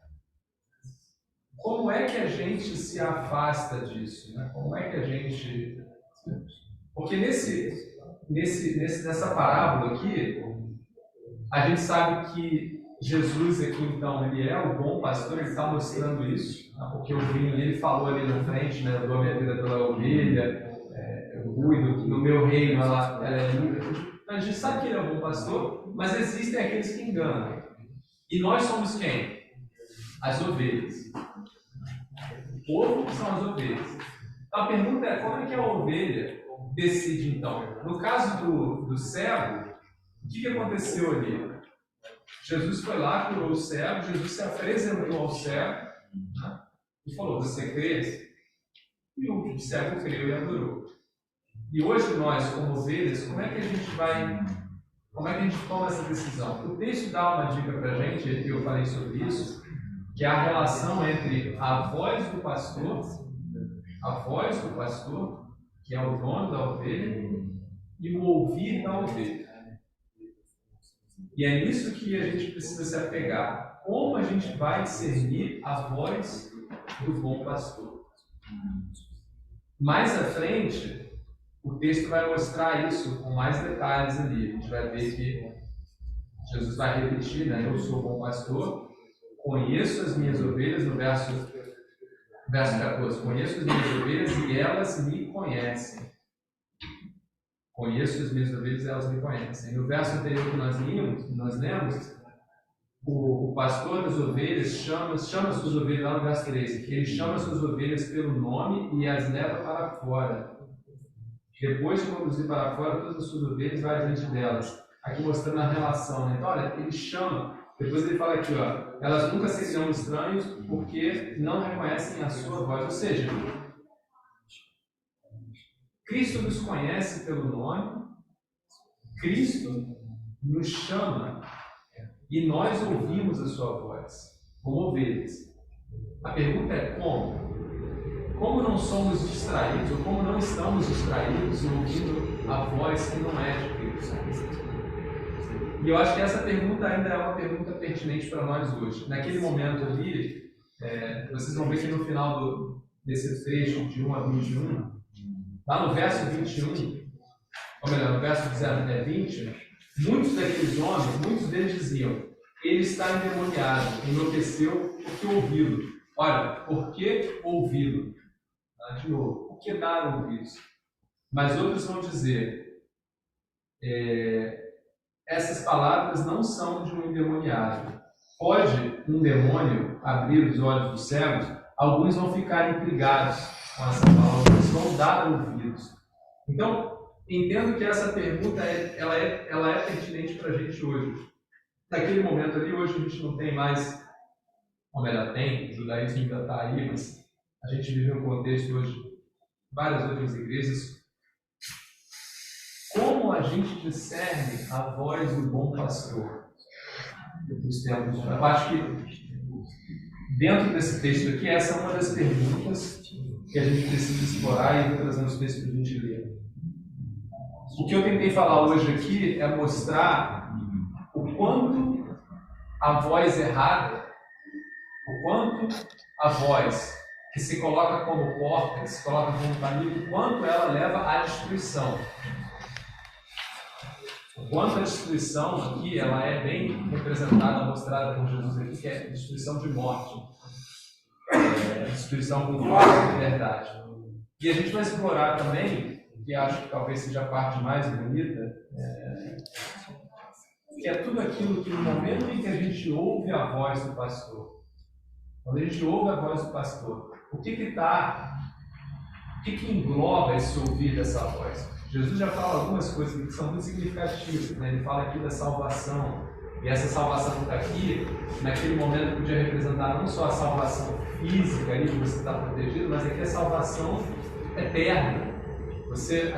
como é que a gente se afasta disso? Né? Como é que a gente... Porque nessa parábola aqui, a gente sabe que Jesus aqui, então, ele é o bom pastor, ele está mostrando isso, né? Porque o vinho, ele falou ali na frente, né? Eu dou a minha vida pela ovelha, eu cuido, no meu reino ela é livre. A gente sabe que ele é o bom pastor, mas existem aqueles que enganam. E nós somos quem? As ovelhas. O povo são as ovelhas. Então a pergunta é, como é que a ovelha decide então? No caso do cego, o que aconteceu ali? Jesus foi lá, curou o cego, Jesus se apresentou ao cego, né, e falou, você crê? E o cego creu e adorou. E hoje nós, como ovelhas, como é que a gente toma essa decisão? O texto dá uma dica para a gente, e eu falei sobre isso, que é a relação entre a voz do pastor, que é o dono da ovelha, e o ouvir da ovelha. E é nisso que a gente precisa se apegar. Como a gente vai discernir a voz do bom pastor? Mais à frente, o texto vai mostrar isso com mais detalhes ali. A gente vai ver que Jesus vai repetir, né? Eu sou o bom pastor, conheço as minhas ovelhas, no verso 14. Conheço as minhas ovelhas e elas me conhecem. Conheço as minhas ovelhas e elas me conhecem. No verso anterior que nós lemos, o pastor das ovelhas chama as suas ovelhas, lá no verso 13, ele chama as suas ovelhas pelo nome e as leva para fora. Depois de conduzir para fora, todas as suas ovelhas vai diante delas. Aqui mostrando a relação, né? Então, olha, ele chama, depois ele fala aqui, ó, elas nunca seguirão estranhos porque não reconhecem a sua voz. Ou seja, Cristo nos conhece pelo nome, Cristo nos chama e nós ouvimos a sua voz, como ovelhas. A pergunta é como? Como não somos distraídos, ou como não estamos distraídos ouvindo a voz que não é de Cristo? E eu acho que essa pergunta ainda é uma pergunta pertinente para nós hoje. Naquele momento ali, vocês vão ver que no final desse trecho de 1 a 21, lá no verso 21, ou melhor, no verso 20, muitos daqueles homens, muitos deles diziam, ele está endemoniado, enlouqueceu porque ouvi-lo. Olha, por que ouvi-lo? De novo, por que dar ouvidos? Mas outros vão dizer, essas palavras não são de um endemoniado. Pode um demônio abrir os olhos dos cegos? Alguns vão ficar intrigados com essa palavra, eles vão dar ouvidos. Então, entendo que essa pergunta ela é pertinente para a gente hoje. Naquele momento ali, hoje a gente não tem mais, ou melhor, tem, o judaísmo ainda está aí, mas a gente vive um contexto hoje, várias outras igrejas. Como a gente discerne a voz do bom pastor? Eu acho que dentro desse texto aqui, essa é uma das perguntas que a gente precisa explorar e vou trazer uns textos para a gente ler. O que eu tentei falar hoje aqui é mostrar o quanto a voz errada o quanto a voz que se coloca como porta, que se coloca como caminho, o quanto ela leva à destruição. O quanto a destruição aqui, ela é bem representada, mostrada por Jesus aqui, que é destruição de morte. Destruição com força de verdade. E a gente vai explorar também, que acho que talvez seja a parte mais bonita, que é tudo aquilo que no momento em que a gente ouve a voz do pastor, quando a gente ouve a voz do pastor, o que engloba esse ouvir dessa voz? Jesus já fala algumas coisas que são muito significativas, né? Ele fala aqui da salvação, e essa salvação que está aqui, naquele momento podia representar não só a salvação física, ali, que você está protegido, mas aqui a salvação eterna.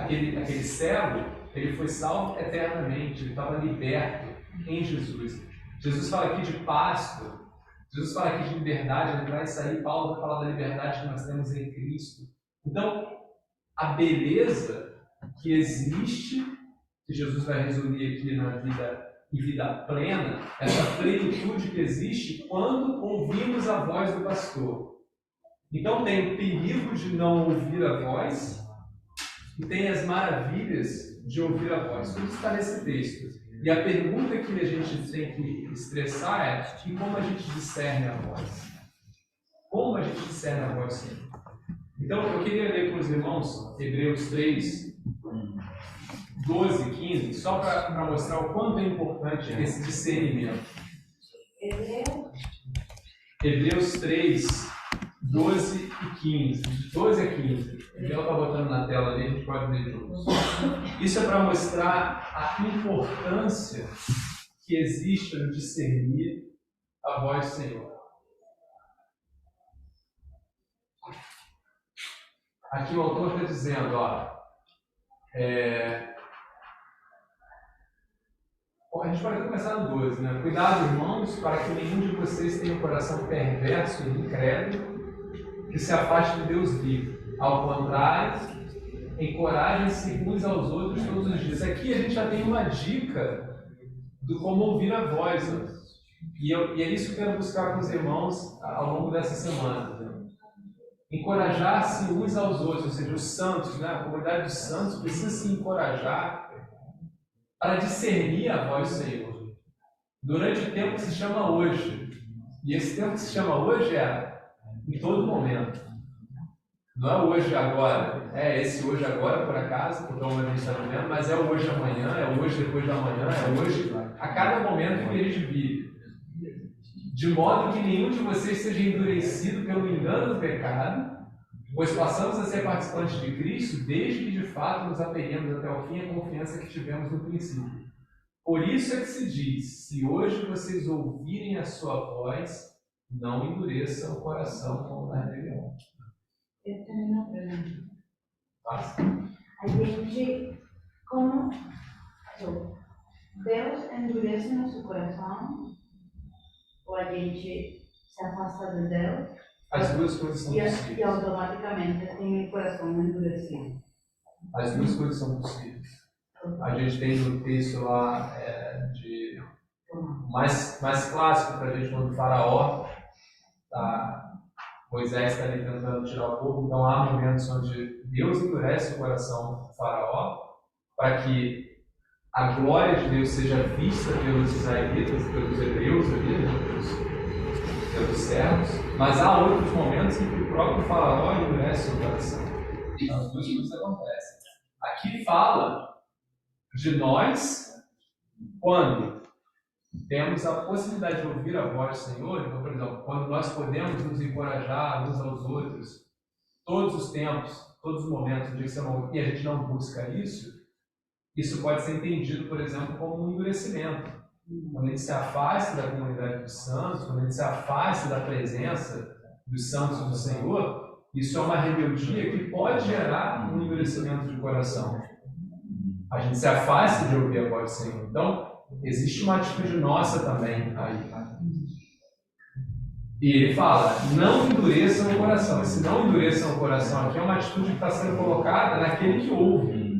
Aquele servo, ele foi salvo eternamente, ele estava liberto em Jesus. Jesus fala aqui de pasto, Jesus fala aqui de liberdade, ele vai sair, Paulo vai falar da liberdade que nós temos em Cristo. Então, a beleza que existe, que Jesus vai resumir aqui na vida e vida plena, essa plenitude que existe quando ouvimos a voz do pastor. Então tem o perigo de não ouvir a voz e tem as maravilhas de ouvir a voz. Tudo está nesse texto. E a pergunta que a gente tem que estressar é como a gente discerne a voz? Como a gente discerne a voz, sim? Então eu queria ler para os irmãos Hebreus 3, 12 e 15, só para mostrar o quanto é importante esse discernimento. Hebreus 3, 12 e 15. 12 a 15. O Miguel está botando na tela ali, a gente pode ler juntos. Isso é para mostrar a importância que existe no discernir a voz do Senhor. Aqui o autor está dizendo, a gente pode começar no 12, né? Cuidado, irmãos, para que nenhum de vocês tenha um coração perverso e incrédulo, que se afaste de Deus vivo. Ao contrário, encorajem-se uns aos outros todos os dias. Aqui a gente já tem uma dica do como ouvir a voz, né? E é isso que eu quero buscar com os irmãos ao longo dessa semana. Né? Encorajar-se uns aos outros, ou seja, os santos, né? A comunidade dos santos precisa se encorajar para discernir a voz do Senhor. Durante o tempo que se chama hoje. E esse tempo que se chama hoje é em todo momento. Não é hoje agora. É esse hoje agora, por acaso, porque é o momento que a gente está vivendo, mas é o hoje amanhã, é o hoje depois da manhã, é hoje a cada momento que a gente vive. De modo que nenhum de vocês seja endurecido pelo engano do pecado, pois passamos a ser participantes de Cristo desde que de fato nos apeguemos até o fim à confiança que tivemos no princípio. Por isso é que se diz, se hoje vocês ouvirem a sua voz, não endureçam o coração como na rebelião. Eu tenho uma pergunta. Passa. A gente, como Deus endurece nosso coração, ou a gente se afasta de Deus? As duas coisas são possíveis. E automaticamente tem o coração endurecido. As duas coisas são possíveis. A gente tem no texto lá mais clássico para a gente, quando o faraó, Moisés está ali tentando tirar o povo, então há momentos onde Deus endurece o coração do faraó para que a glória de Deus seja vista pelos israelitas, pelos hebreus ali, pelos servos, mas há outros momentos em que o próprio faraó endurece o coração. Então, as duas coisas acontecem. Aqui fala de nós quando temos a possibilidade de ouvir a voz do Senhor. Então, por exemplo, quando nós podemos nos encorajar uns aos outros, todos os tempos, todos os momentos e a gente não busca isso, isso pode ser entendido, por exemplo, como um endurecimento. Quando a gente se afasta da comunidade dos santos, quando a gente se afasta da presença dos santos do Senhor, isso é uma rebeldia que pode gerar um endurecimento de coração. A gente se afasta de ouvir a voz do Senhor. Então, existe uma atitude nossa também aí. E ele fala, não endureçam o coração. Esse não endureçam o coração aqui é uma atitude que está sendo colocada naquele que ouve.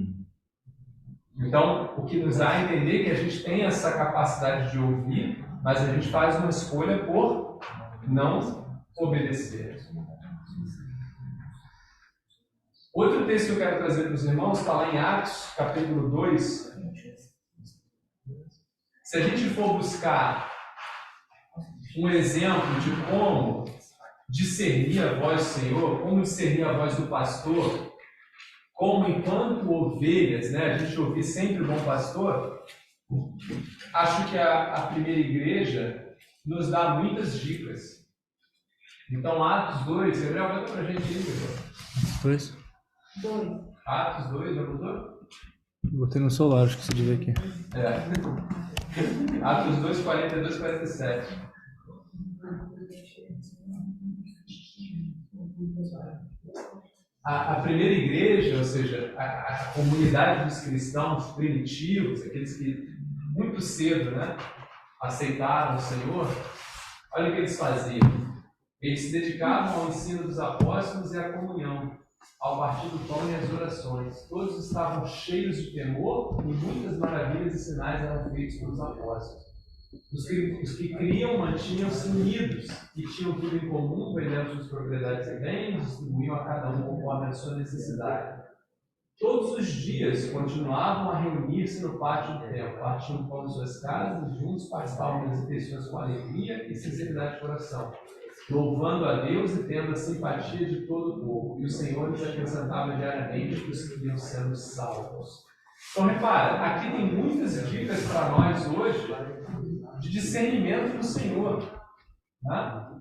Então, o que nos dá a entender que a gente tem essa capacidade de ouvir, mas a gente faz uma escolha por não obedeceram. Outro texto que eu quero trazer para os irmãos está lá em Atos, capítulo 2. Se a gente for buscar um exemplo de como discernir a voz do Senhor, como discernir a voz do pastor, como enquanto ovelhas, né, a gente ouvir sempre o bom pastor, acho que a primeira igreja nos dá muitas dicas. Então, Atos 2, Gabriel, conta pra gente aí, Gabriel. 2. Atos 2, já botou? Botei no celular, acho que você devia aqui. Atos 2, 42, 47. A primeira igreja, ou seja, a comunidade dos cristãos primitivos, aqueles que muito cedo, né, aceitaram o Senhor, olha o que eles faziam. Eles se dedicavam ao ensino dos apóstolos e à comunhão, ao partir do pão e às orações. Todos estavam cheios de temor e muitas maravilhas e sinais eram feitos pelos apóstolos. Os que criam mantinham-se unidos e tinham tudo em comum, vendendo suas propriedades e bens, distribuíam a cada um conforme a sua necessidade. Todos os dias continuavam a reunir-se no pátio do templo, partiam o pão de suas casas e juntos participavam das refeições com alegria e sinceridade de coração, louvando a Deus e tendo a simpatia de todo o povo. E o Senhor lhes acrescentava diariamente os que iam sendo salvos. Então, repara, aqui tem muitas dicas para nós hoje de discernimento do Senhor. Né?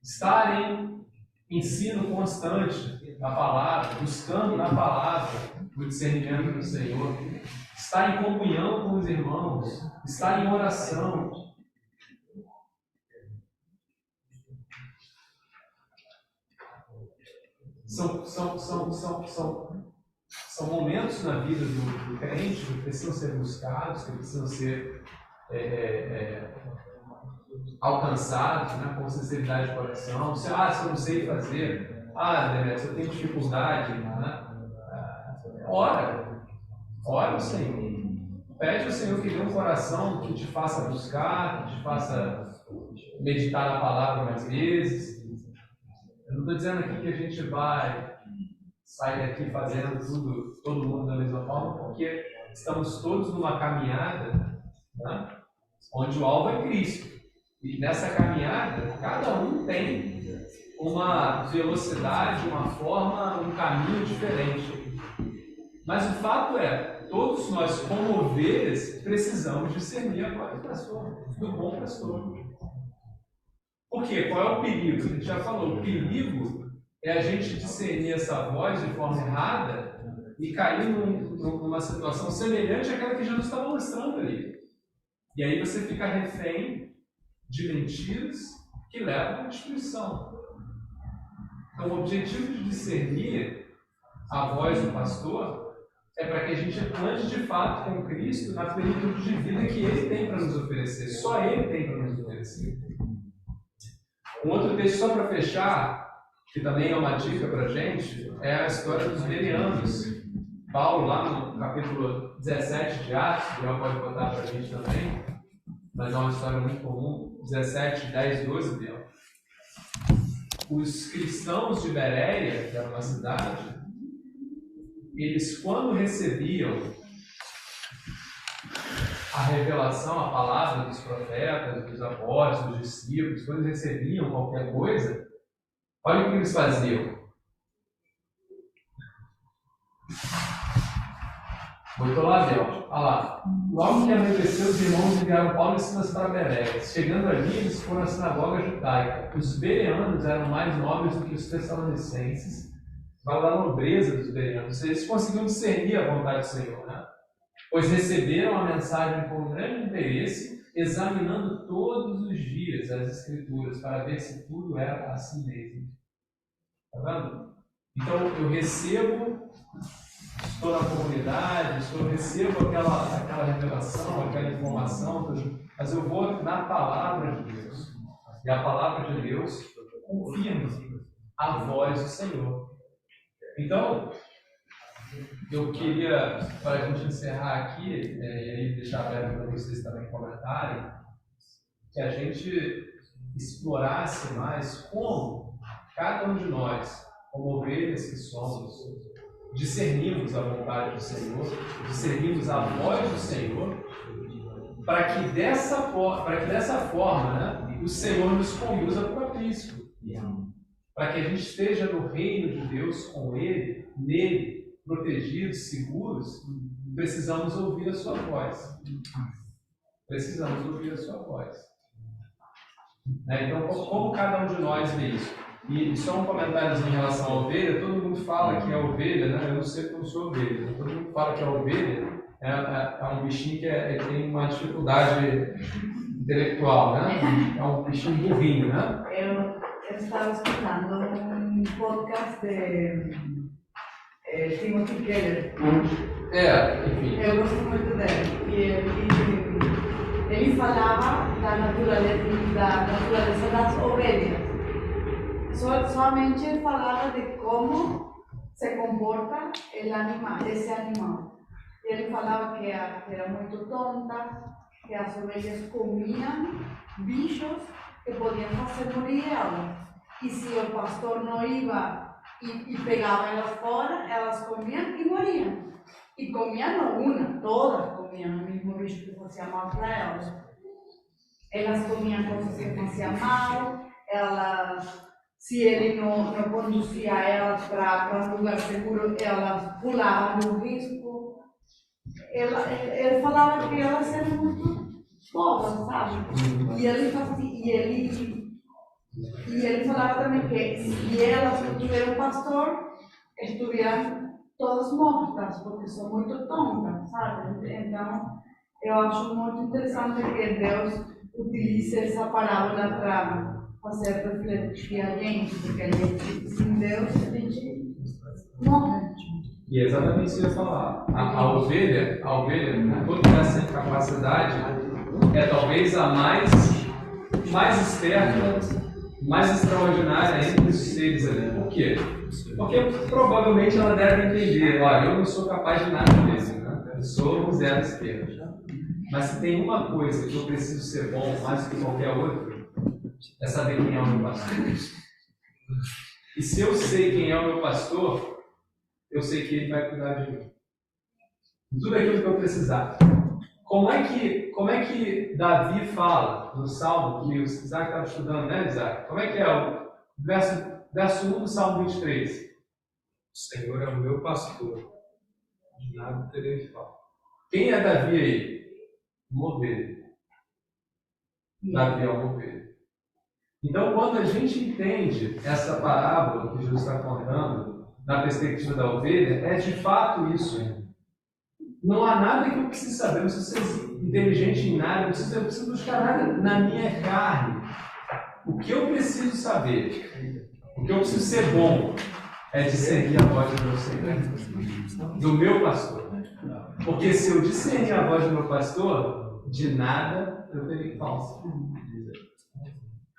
Estar em ensino constante da palavra, buscando na palavra o discernimento do Senhor. Estar em comunhão com os irmãos, estar em oração. São momentos na vida do crente que precisam ser buscados, que precisam ser alcançados, né, com sinceridade de coração. Se eu não sei fazer, se eu tenho dificuldade, né? Ora ao Senhor. Pede ao Senhor que dê um coração que te faça buscar, que te faça meditar na palavra mais vezes. Eu não estou dizendo aqui que a gente vai sair daqui fazendo tudo, todo mundo da mesma forma, porque estamos todos numa caminhada, né, onde o alvo é Cristo. E nessa caminhada, cada um tem uma velocidade, uma forma, um caminho diferente. Mas o fato é, todos nós, como ovelhas, precisamos discernir a voz do pastor, do bom pastor. Por quê? Qual é o perigo? A gente já falou, o perigo é a gente discernir essa voz de forma errada e cair numa situação semelhante àquela que Jesus estava mostrando ali. E aí você fica refém de mentiras que levam à destruição. Então, o objetivo de discernir a voz do pastor é para que a gente ande de fato com Cristo na plenitude de vida que Ele tem para nos oferecer. Só Ele tem para nos oferecer. Um outro texto, só para fechar, que também é uma dica para a gente, é a história dos bereanos. Paulo, lá no capítulo 17 de Atos, que pode botar para a gente também, mas é uma história muito comum, 17, 10, 12, Biel. Os cristãos de Bereia, que era uma cidade, eles, quando recebiam a revelação, a palavra dos profetas, dos apóstolos, dos discípulos, quando eles recebiam qualquer coisa, olha o que eles faziam. Botou lá, Bel. Olha lá. Logo que anoiteceu, os irmãos enviaram Paulo e Silas para Bereia. Chegando ali, eles foram à sinagoga judaica. Os bereanos eram mais nobres do que os tessalonicenses. Fala da nobreza dos bereanos. Eles conseguiam discernir a vontade do Senhor, né? Pois receberam a mensagem com grande interesse, examinando todos os dias as Escrituras para ver se tudo era assim mesmo. Está vendo? Então, eu recebo, estou na comunidade, recebo aquela revelação, aquela informação, mas eu vou na palavra de Deus. E a palavra de Deus confirma a voz do Senhor. Então, eu queria, para a gente encerrar aqui, e aí deixar aberto para vocês também comentarem, que a gente explorasse mais como cada um de nós, como ovelhas que somos, discernimos a vontade do Senhor, discernimos a voz do Senhor, para que dessa forma, né, o Senhor nos conduza para o aprisco. Para que a gente esteja no reino de Deus com Ele, nele, protegidos, seguros, precisamos ouvir a sua voz. Precisamos ouvir a sua voz. Então, como cada um de nós vê isso? E só um comentário em relação à ovelha, todo mundo fala que a ovelha, né? Eu não sei porque eu não sou ovelha, né? Todo mundo fala que a ovelha é um bichinho que tem uma dificuldade intelectual, né? É um bichinho burrinho, né? Eu estava escutando um podcast de Timothy Keller. Enfim. Eu gosto muito dele. E ele falava da natureza das ovelhas. Somente ele falava de como se comporta esse animal. E ele falava que era muito tonta, que as ovelhas comiam bichos que podiam fazer morrer elas. E se o pastor não ia e pegava elas fora, elas comiam e morriam. E comiam não uma, todas comiam o mesmo bicho que fazia mal para elas. Elas comiam coisas que faziam mal, se ele não conduzia elas para um lugar seguro, elas pulavam no risco. Ele falava que elas eram muito boas, sabe? E ele falava também que se elas não tiveram pastor, estuvieran todas mortas, porque são muito tontas, sabe? Então, eu acho muito interessante que Deus utilize essa parábola para fazer refletir a gente, porque a gente, sem Deus, a gente morre. E é exatamente isso que eu ia falar. A ovelha, com toda essa incapacidade, é talvez a mais esperta, mais extraordinária entre os seres ali. Por quê? Porque provavelmente ela deve entender, olha, eu não sou capaz de nada disso, né? Eu sou um zero esquerda. Mas se tem uma coisa que eu preciso ser bom mais do que qualquer outra, é saber quem é o meu pastor. E se eu sei quem é o meu pastor, eu sei que ele vai cuidar de mim. Tudo aquilo que eu precisar. Como é que Davi fala no Salmo, que o Isaac estava estudando, né, Isaac? Como é que é o verso 1 do Salmo 23? O Senhor é o meu pastor, de nada terei falta. Quem é Davi aí? Uma ovelha. Davi é uma ovelha. Então, quando a gente entende essa parábola que Jesus está contando, na perspectiva da ovelha, é de fato isso. Não há nada que eu precise saber, não preciso ser inteligente em nada, eu preciso buscar nada na minha carne. O que eu preciso saber, o que eu preciso ser bom, é discernir a voz do meu Senhor, do meu pastor. Porque se eu discernir a voz do meu pastor, de nada eu terei falta.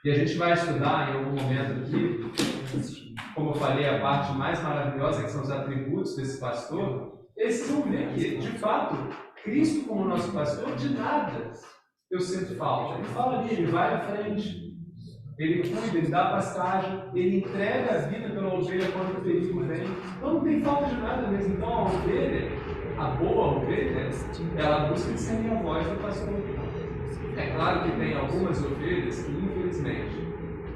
E a gente vai estudar em algum momento aqui, como eu falei, a parte mais maravilhosa, que são os atributos desse pastor. Esses vão ver que, de fato, Cristo como nosso pastor, de nada eu sinto falta. Ele fala ali, ele vai à frente, ele cuida, ele dá pastagem, ele entrega a vida pela ovelha quando o perigo vem. Então não tem falta de nada mesmo. Então a ovelha, a boa ovelha, ela busca discernir a voz do pastor. É claro que tem algumas ovelhas que, infelizmente,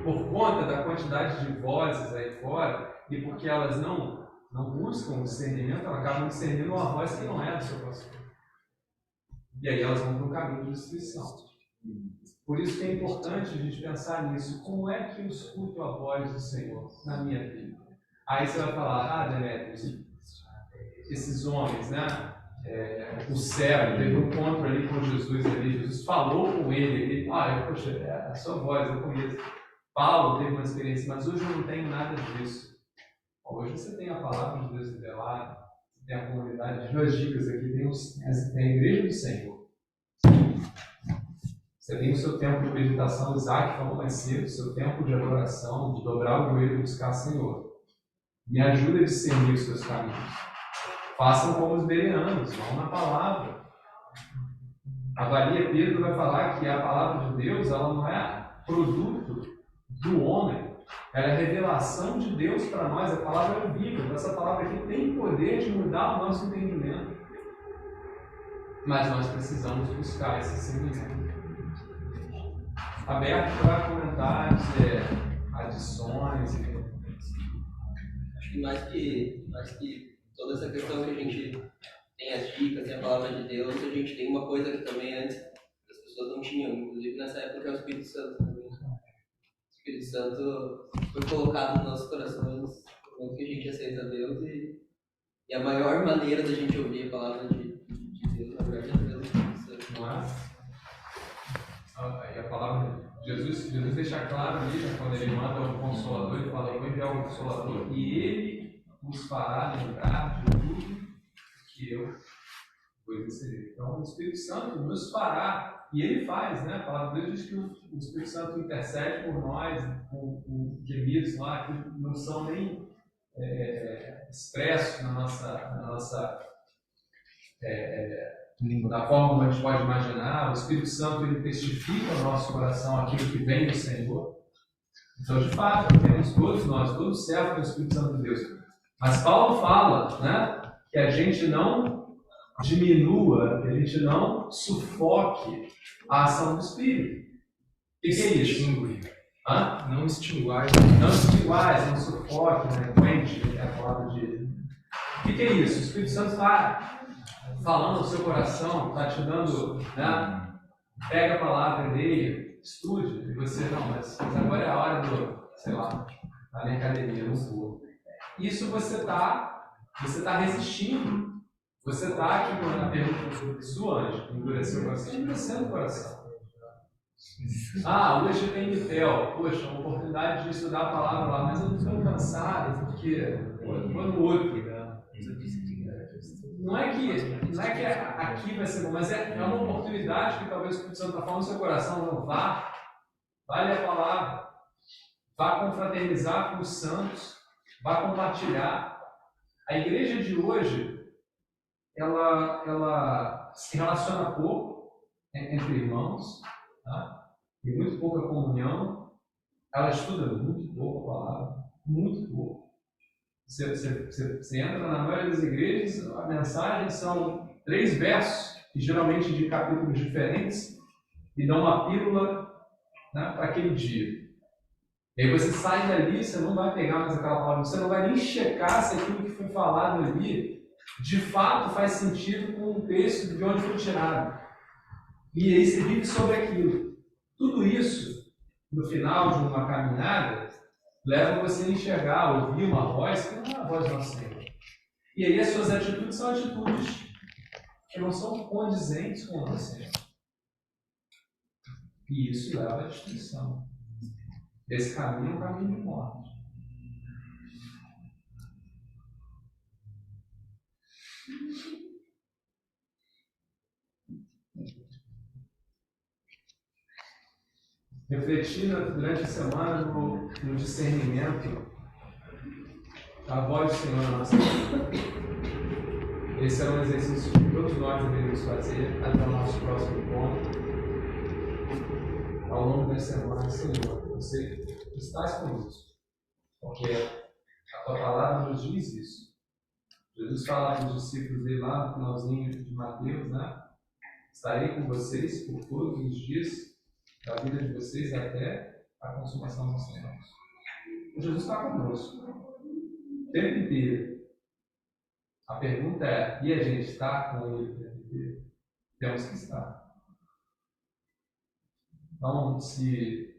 por conta da quantidade de vozes aí fora, e porque elas não buscam o discernimento, elas acabam discernindo uma voz que não é do seu pastor. E aí elas vão para um caminho de destruição. Por isso que é importante a gente pensar nisso. Como é que eu escuto a voz do Senhor na minha vida? Aí você vai falar, Demétrios, esses homens, né? O cego teve um encontro ali com Jesus ali, Jesus falou com ele, poxa, é a sua voz, eu conheço. Paulo teve uma experiência, mas hoje eu não tenho nada disso. Hoje você tem a palavra de Deus revelada, você tem a comunidade, duas dicas aqui, tem a igreja do Senhor. Você tem o seu tempo de meditação, Isaac falou mais cedo, o seu tempo de adoração, de dobrar o joelho e buscar o Senhor. Me ajuda a discernir os seus caminhos. Façam como os bereanos, vão na palavra. Avalia, Pedro vai falar que a palavra de Deus, ela não é produto do homem. Ela é a revelação de Deus para nós. A palavra é viva. Essa palavra aqui tem poder de mudar o nosso entendimento. Mas nós precisamos buscar esse sentimento. Aberto para comentários, adições. Acho que mais que toda essa questão que a gente tem as dicas, tem a palavra de Deus, a gente tem uma coisa que também antes as pessoas não tinham, inclusive nessa época é o Espírito Santo também. O Espírito Santo foi colocado nos nossos corações no momento que a gente aceita Deus e a maior maneira da gente ouvir a palavra de Deus, na verdade, é através do Espírito Santo. Não é? E a palavra Jesus deixa claro ali, né, quando ele manda o Consolador, ele fala: eu vou enviar o Consolador e ele nos fará lembrar de tudo que eu vou dizer. Então o Espírito Santo nos fará, e ele faz, né? A palavra de Deus diz que o Espírito Santo intercede por nós com gemidos lá que não são nem expressos na nossa da forma como a gente pode imaginar. O Espírito Santo ele testifica ao nosso coração aquilo que vem do Senhor. Então, de fato, temos todos servos do Espírito Santo de Deus. Mas Paulo fala, né, que a gente não diminua, que a gente não sufoque a ação do Espírito. O que é isso? Não extinguais. Não extinguais, não sufoque, né? Quente, é a palavra de... O que é isso? O Espírito Santo está falando no seu coração, está te dando, né? Pega a palavra, leia, estude, e você, não, mas agora é a hora da mercadoria, não vou. Isso você está resistindo. Você está aqui na pergunta sua, Anjo, endureceu o coração, endurecendo o coração. Hoje tem Mitel, poxa, uma oportunidade de estudar a palavra lá, mas eu estou ficando cansado, porque eu vou no outro. Não é que aqui vai ser bom, mas é uma oportunidade que talvez o Espírito Santo está falando no seu coração. Não vá, vá ler a palavra, vá confraternizar com os santos, vá compartilhar. A igreja de hoje, ela se relaciona pouco entre irmãos, tá? Tem muito pouca comunhão, ela estuda muito pouco a palavra, muito pouco. Você entra na maioria das igrejas, a mensagem são 3 versos, que geralmente de capítulos diferentes, e dão uma pílula, né, para aquele dia. E aí você sai dali, você não vai pegar mais aquela palavra, você não vai nem checar se aquilo que foi falado ali, de fato faz sentido com o texto de onde foi tirado. E aí você vive sobre aquilo. Tudo isso, no final de uma caminhada, leva você a enxergar, ouvir uma voz que não é a voz do nosso Senhor. E aí as suas atitudes são atitudes que não são condizentes com o nosso Senhor. E isso leva à destruição. Esse caminho é um caminho de morte. Refletir durante a semana no discernimento da voz do Senhor na nossa vida. Esse é um exercício que todos nós deveríamos fazer até o nosso próximo encontro. Ao longo da semana, Senhor, você estás conosco, porque a tua palavra nos diz isso. Jesus fala para os discípulos dele lá no finalzinho de Mateus, né? Estarei com vocês por todos os dias da vida de vocês até a consumação dos tempos. Jesus está conosco o tempo inteiro. A pergunta é: e a gente está com ele o tempo inteiro? Temos que estar. Então, se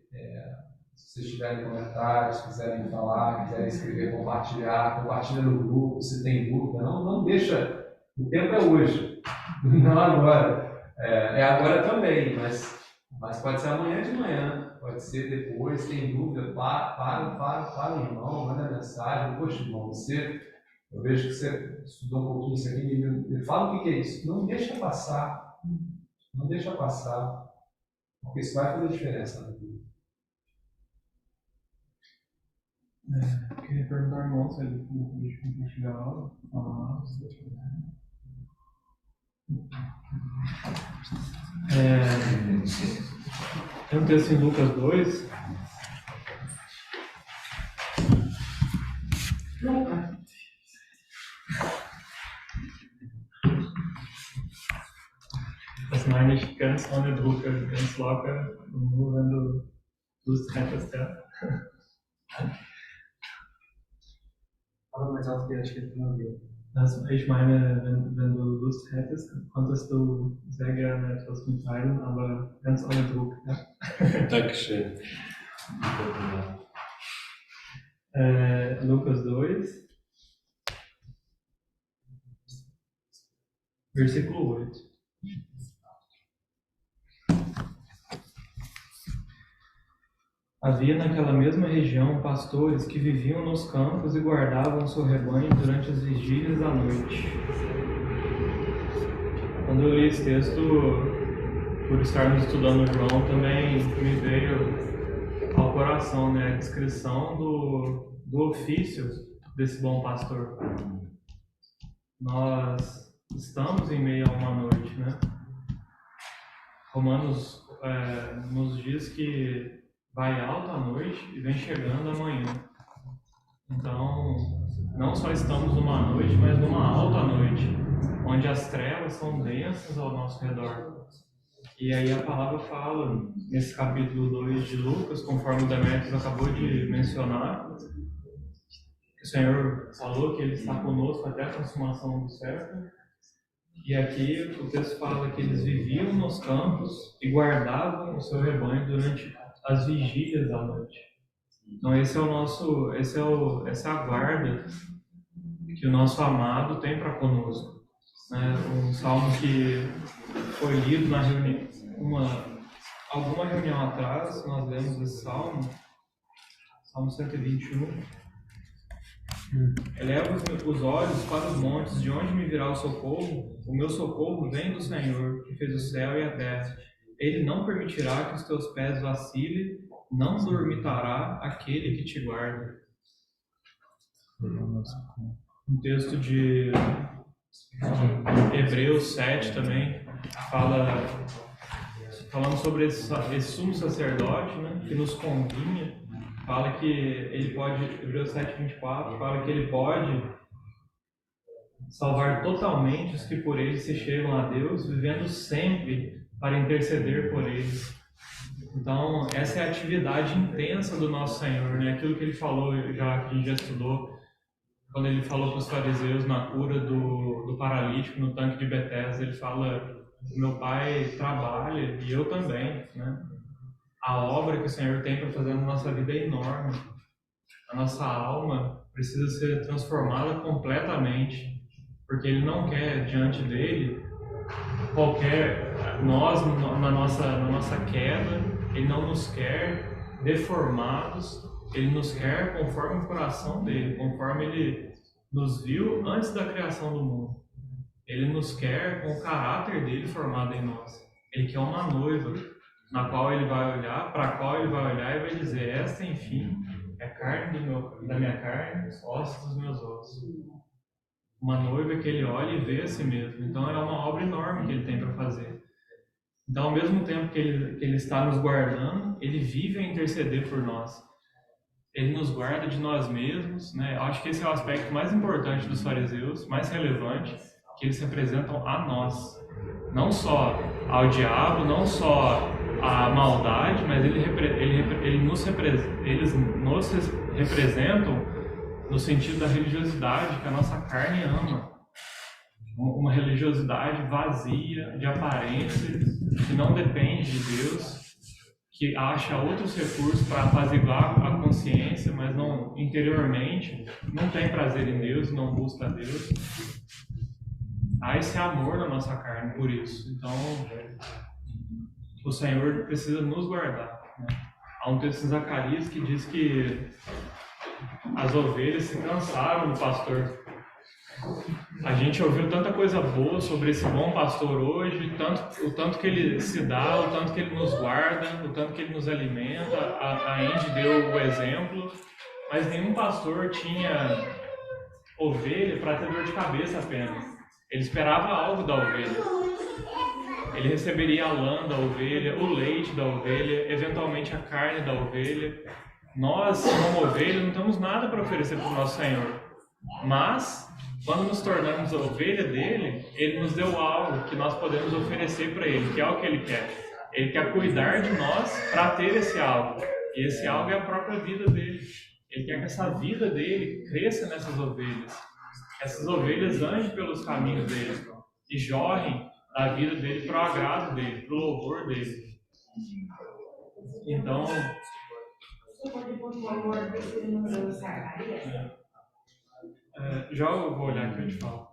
vocês tiverem comentários, quiserem falar, quiserem escrever, compartilha no grupo, se tem dúvida, não deixa. O tempo é hoje, não agora. É agora também, mas pode ser amanhã de manhã, pode ser depois. Tem dúvida, para o irmão, manda mensagem. Poxa, irmão, eu vejo que você estudou um pouquinho isso aqui, me fala o que é isso. Não deixa passar, porque isso vai fazer diferença na vida. Eu queria perguntar ao irmão se ele deixa compartilhar a aula. Tem um texto em Lucas 2. Das meine ich ganz ohne Druck, ganz locker, nur wenn du Lust hättest, ja. Fala mais alto que acho que ele não ouviu. Also ich meine, wenn du Lust hättest, konntest du sehr gerne etwas mitteilen, aber ganz ohne Druck. Ja? Dankeschön. Lucas 2, versículo 8. Havia naquela mesma região pastores que viviam nos campos e guardavam seu rebanho durante as vigílias da noite. Quando eu li esse texto, por estarmos estudando João, também me veio ao coração, né, a descrição do ofício desse bom pastor. Nós estamos em meio a uma noite, né? Romanos nos diz que vai alta a noite e vem chegando a manhã. Então, não só estamos numa noite, mas numa alta noite, onde as trevas são densas ao nosso redor. E aí a palavra fala, nesse capítulo 2 de Lucas, conforme o Demetrios acabou de mencionar, que o Senhor falou que Ele está conosco até a consumação do século. E aqui o texto fala que eles viviam nos campos e guardavam o seu rebanho durante as vigílias da noite. Então essa é a guarda que o nosso amado tem para conosco. Um salmo que foi lido na reunião, alguma reunião atrás, nós lemos esse salmo, Salmo 121. Eleva os olhos para os montes, de onde me virá o socorro? O meu socorro vem do Senhor, que fez o céu e a terra. Ele não permitirá que os teus pés vacilem, não dormitará aquele que te guarda. Um texto de Hebreus 7 também, falando sobre esse sumo sacerdote, né, que nos convinha. Fala que ele pode, Hebreus 7:24, fala que ele pode salvar totalmente os que por ele se chegam a Deus, vivendo sempre para interceder por eles. Então, essa é a atividade intensa do nosso Senhor, né? Aquilo que ele falou, que a gente já estudou, quando ele falou para os fariseus na cura do paralítico no tanque de Betesda, ele fala: meu Pai trabalha e eu também, né? A obra que o Senhor tem para fazer na nossa vida é enorme. A nossa alma precisa ser transformada completamente, porque Ele não quer diante dele nós na nossa queda. Ele não nos quer deformados. Ele nos quer conforme o coração dele, conforme Ele nos viu antes da criação do mundo. Ele nos quer com o caráter dele formado em nós. Ele quer uma noiva na qual ele vai olhar, para a qual ele vai olhar e vai dizer: esta, enfim, é carne da minha carne, ossos dos meus ossos. Uma noiva que ele olha e vê a si mesmo. Então é uma obra enorme que ele tem para fazer. Então, ao mesmo tempo que ele está nos guardando, ele vive a interceder por nós. Ele nos guarda de nós mesmos, né? Eu acho que esse é o aspecto mais importante dos fariseus, mais relevante, que eles representam a nós. Não só ao diabo, não só a maldade, mas eles nos representam no sentido da religiosidade que a nossa carne ama. Uma religiosidade vazia, de aparência, que não depende de Deus, que acha outros recursos para apaziguar a consciência, mas não interiormente não tem prazer em Deus, não busca a Deus. Há esse amor na nossa carne por isso. Então, o Senhor precisa nos guardar, né? Há um texto em Zacarias que diz que as ovelhas se cansaram do pastor. A gente ouviu tanta coisa boa sobre esse bom pastor hoje, o tanto que ele se dá, o tanto que ele nos guarda, o tanto que ele nos alimenta. A Andy deu o exemplo, mas nenhum pastor tinha ovelha para ter dor de cabeça apenas. Ele esperava algo da ovelha. ele receberia a lã da ovelha, o leite da ovelha, eventualmente a carne da ovelha. Nós, como ovelha, não temos nada para oferecer para o nosso Senhor. Mas, quando nos tornamos a ovelha dele, ele nos deu algo que nós podemos oferecer para ele, que é o que ele quer. Ele quer cuidar de nós para ter esse algo. E esse algo é a própria vida dele. Ele quer que essa vida dele cresça nessas ovelhas. Que essas ovelhas andem pelos caminhos dele e jorrem da vida dele para o agrado dele, para o louvor dele. Então, já eu vou olhar aqui e eu te falo.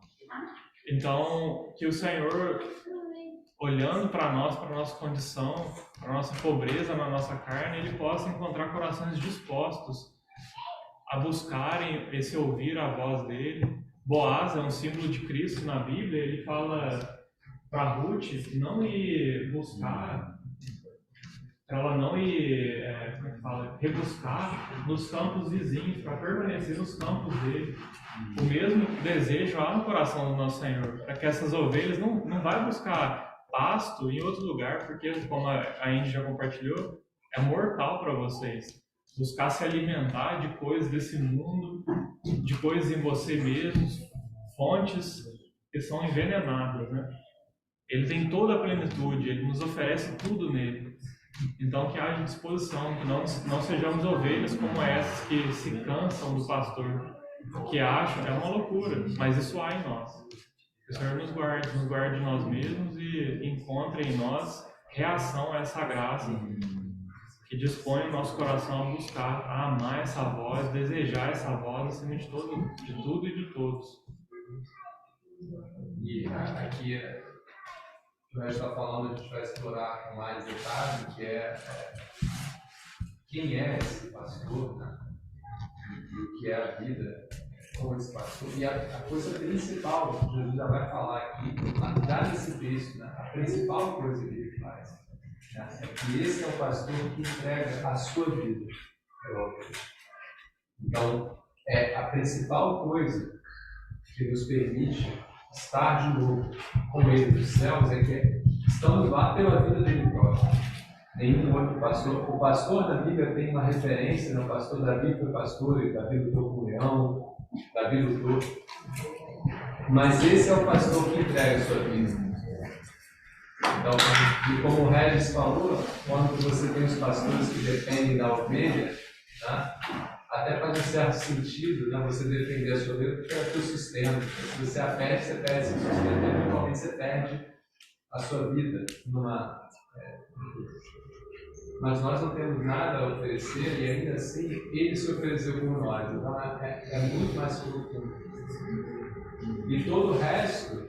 Então, que o Senhor, olhando para nós, para a nossa condição, para a nossa pobreza na nossa carne, Ele possa encontrar corações dispostos a buscarem esse ouvir a voz dele. Boaz é um símbolo de Cristo na Bíblia. Ele fala para Ruth não ir buscar, para ela não ir rebuscar nos campos vizinhos, para permanecer nos campos dele. O mesmo desejo há no coração do nosso Senhor, para que essas ovelhas não vai buscar pasto em outro lugar, porque, como a Indy já compartilhou, é mortal para vocês. Buscar se alimentar de coisas desse mundo, de coisas em você mesmo, fontes que são envenenadas, né? Ele tem toda a plenitude, ele nos oferece tudo nele. Então, que haja disposição, que não sejamos ovelhas como essas que se cansam do pastor, que acham, é uma loucura, mas isso há em nós. Que o Senhor nos guarde de nós mesmos e encontre em nós reação a essa graça, que dispõe o nosso coração a buscar, a amar essa voz, desejar essa voz acima de tudo e de todos. E aqui, o que está falando, a gente vai explorar com mais detalhe, que é quem é esse pastor, né? E o que é a vida com esse pastor. E a coisa principal, que Jesus já vai falar aqui, já nesse texto, né? A principal coisa que ele faz, né? É que esse é o pastor que entrega a sua vida pela ovelha. Então, a principal coisa que nos permite estar de novo com ele nos céus é que estamos lá pela vida dele próprio. Nenhum outro pastor. O pastor da Bíblia tem uma referência, né? O pastor Davi foi pastor, e Davi lutou com o leão, Davi lutou. Mas esse é o pastor que entrega a sua vida. Então, e como o Regis falou, quando você tem os pastores que dependem da ovelha, né? Até faz um certo sentido, né, você defender a sua vida, porque é o teu sustento. Se você a perde, você perde esse sustento, e eventualmente você perde a sua vida mas nós não temos nada a oferecer e ainda assim ele se ofereceu por nós. Então é muito mais profundo. E todo o resto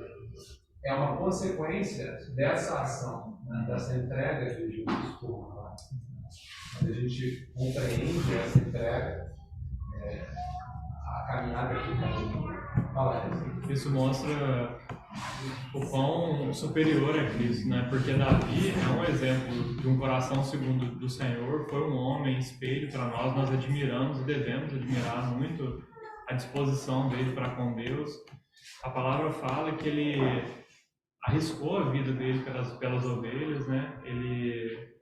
é uma consequência dessa ação, né, dessa entrega de Jesus por nós. Quando a gente compreende essa entrega, a caminhada que está falando. Isso mostra o quão superior é Cristo, né? Porque Davi é um exemplo de um coração segundo do Senhor, foi um homem espelho para nós, nós admiramos e devemos admirar muito a disposição dele para com Deus. A palavra fala que ele arriscou a vida dele pelas ovelhas, né? Ele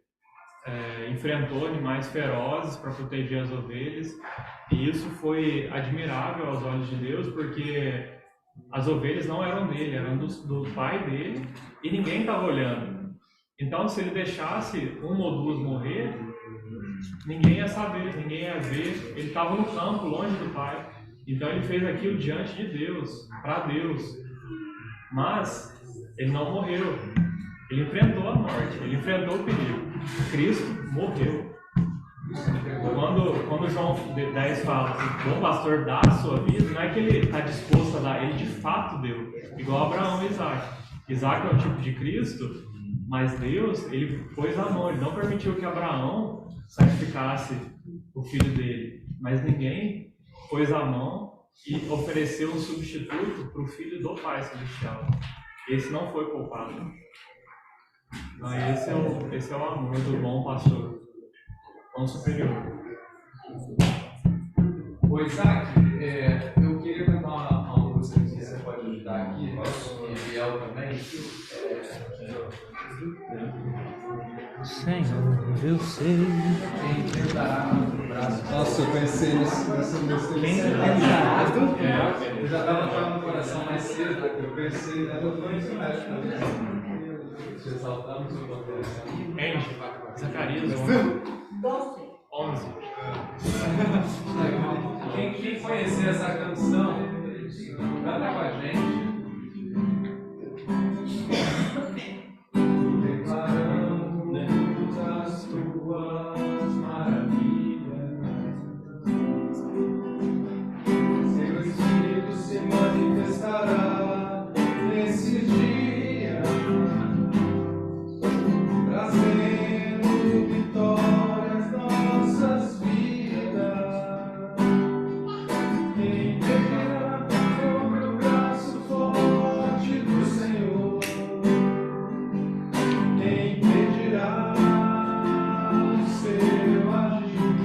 enfrentou animais ferozes para proteger as ovelhas, e isso foi admirável aos olhos de Deus, porque as ovelhas não eram dele, eram do pai dele, e ninguém estava olhando. Então, se ele deixasse uma ou duas morrer, ninguém ia saber, ninguém ia ver. Ele estava no campo, longe do pai. Então, ele fez aquilo diante de Deus, para Deus. Mas ele não morreu. Ele enfrentou a morte, ele enfrentou o perigo. Cristo morreu. Quando João 10 fala que o pastor dá a sua vida, não é que ele está disposto a dar, ele de fato deu. Igual Abraão e Isaac. Isaac é o tipo de Cristo, mas Deus, ele pôs a mão, ele não permitiu que Abraão sacrificasse o filho dele. Mas ninguém pôs a mão e ofereceu um substituto para o filho do Pai Celestial. Esse não foi poupado. Então, esse é o amor do bom pastor, bom superior. Ô Isaac, eu queria contar uma coisa que você pode ajudar aqui, e Biel também. Senhor, eu sei. Quem tentará o braço? Nossa, eu pensei nesse Quem tentará. Eu já estava no coração mais cedo, eu pensei, né? Eu foi isso mesmo. Exaltamos o coração. Andy, Zacarias 11. Quem conhecer essa canção, canta com a gente. Declaramos as tuas maravilhas. Seu Espírito se manifestará nesse dia, trazendo vitórias nossas vidas. Quem verá sobre o braço forte do Senhor? Quem pedirá o seu agir?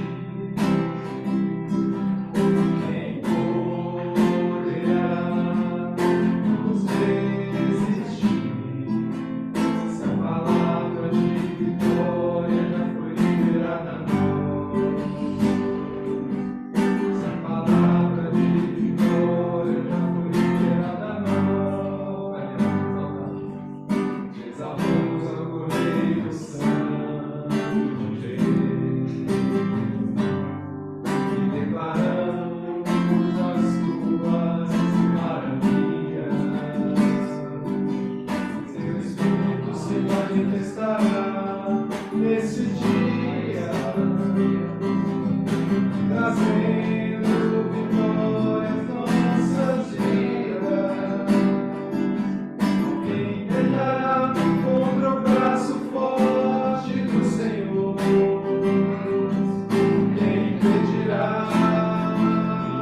Quem poderá nos resistir? Se a palavra de vitória já foi liberada a nós. Se a palavra de vitória já foi liberada a nós. Exaltamos ao Cordeiro Santo de Deus e declaramos as tuas maravilhas. Seu Espírito se manifestará nesse dia, trazendo vitórias nossas vidas. Quem tentará contra o braço forte do Senhor? Quem pedirá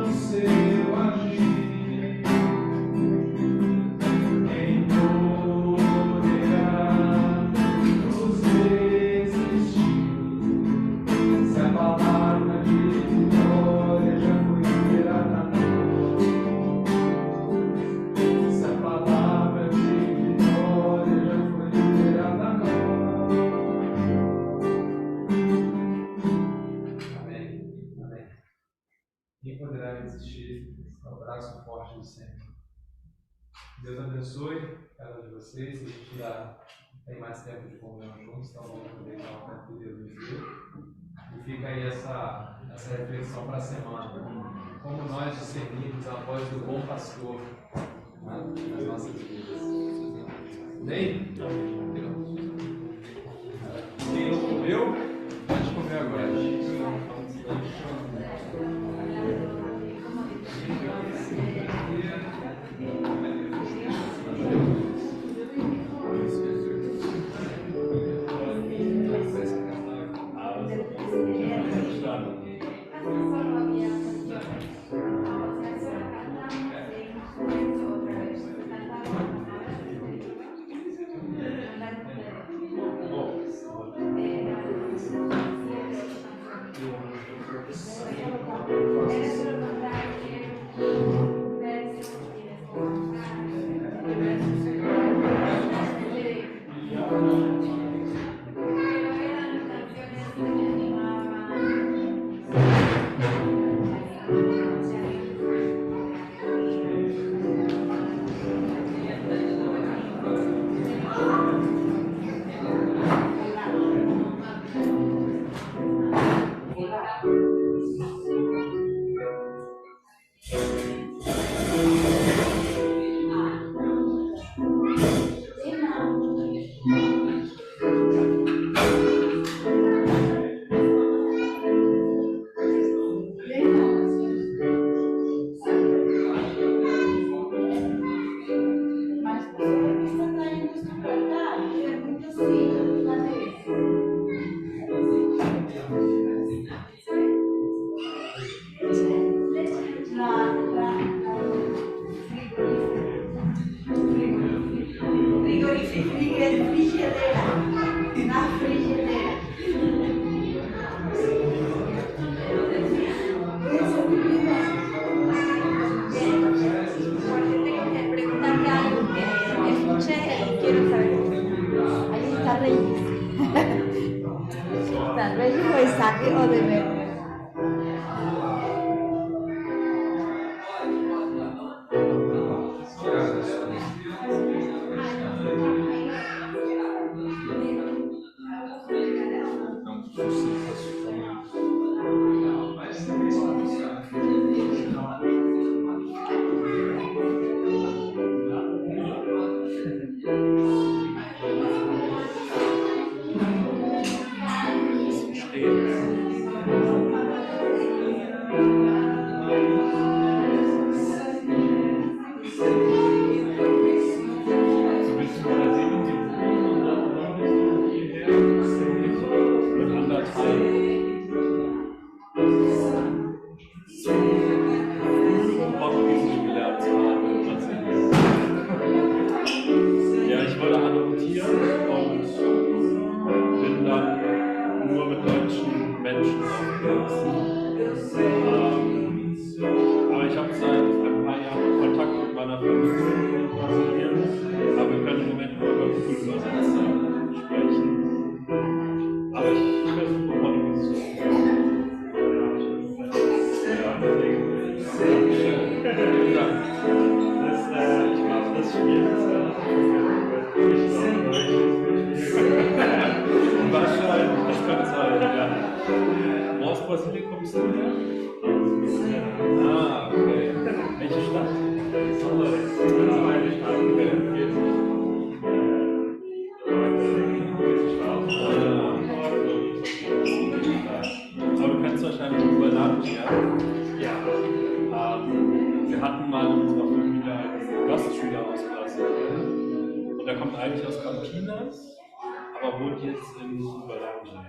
o seu agir? Quem poderá nos resistir? Se a palavra de vitória já foi liberada a nós. Se a palavra de vitória já foi liberada a nós. Amém. Amém. Quem poderá resistir ao braço forte do Senhor? Deus abençoe cada um de vocês. A gente já tem mais tempo de comunhão juntos, então vamos aproveitar o tempo que Deus nos deu. E fica aí essa reflexão para a semana. Como nós discernimos a voz do bom pastor nas nossas vidas. Amém? Quem não comeu, pode comer agora. saque o deber. Ja, ich wollte adoptieren und bin dann nur mit deutschen Menschen aufgewachsen. Aber ich habe seit ein paar Jahren Kontakt mit meiner Familie in Brasilien. Aber wir können im Moment nur über Google Übersetzer sprechen. Aber ich versuche mal so. Vielen Dank. Ich glaube, das Schwierigste wahrscheinlich, das kann sein, ja. Wo aus Brasilien kommst du her? Ah, okay. Welche Stadt? Aber du kannst wahrscheinlich Ubernatsch, ja? Ja. Wir hatten mal in unserer Familie einen Gastschüler aus Brasilien. Und der kommt eigentlich aus Campinas, aber wohnt jetzt in Uberlândia.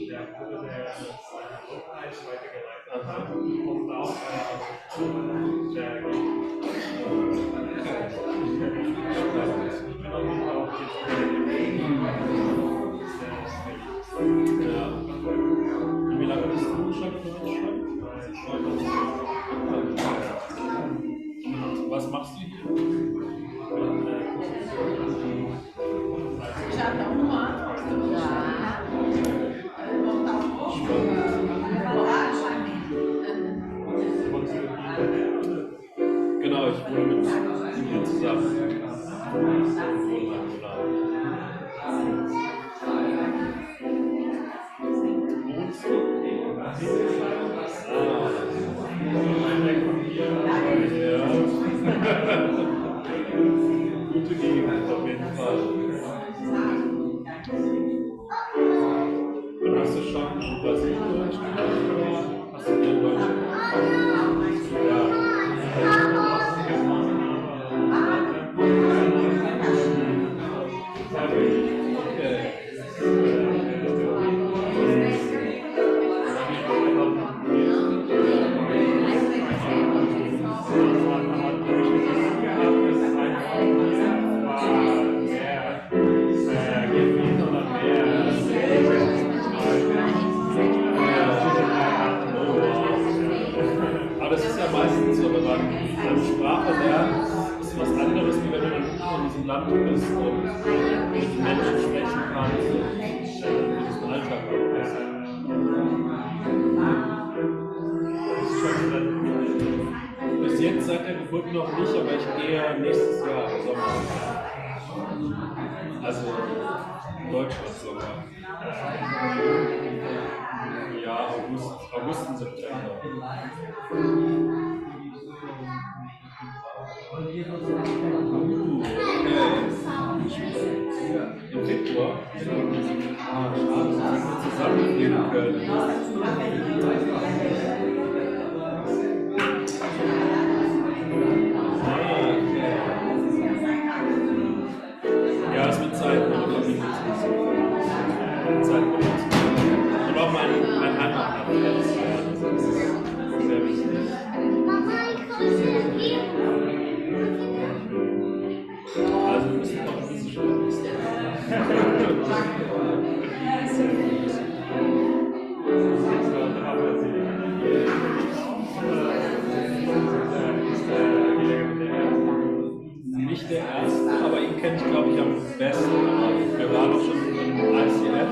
Der wurde der Hauptpreis weitergeleitet. Und auch der Wie lange bist du schon in Deutschland? Was machst du hier? Genau, ich wohne mit ihm zusammen. Wohnst du? Gute Gegend auf jeden Fall. Und hast du schon in Brasilien Deutsch gelernt oder hast du dir Deutsch gelernt? Ja. Aber das ist ja meistens so, wenn man eine Sprache lernt, ist was anderes, wie wenn du in diesem Land bist und mit den Menschen sprechen kannst und diesen Alltag hast. Bis jetzt seit der Geburt noch nicht, aber ich gehe nächstes Jahr im Sommer. Also in Deutschland sogar. Ja, August und September. Im Februar? Ah, schade, dass wir zusammen gehen können. Ja, es wird Zeit, meine Familie zu besuchen. Zeit mit uns. Und auch mein Heimatland. Das ist sehr wichtig. Also wir müssen noch ein bisschen schlafen. Nicht der erste, aber ihn kenne ich glaube ich am besten. Wir waren auch schon im ICF.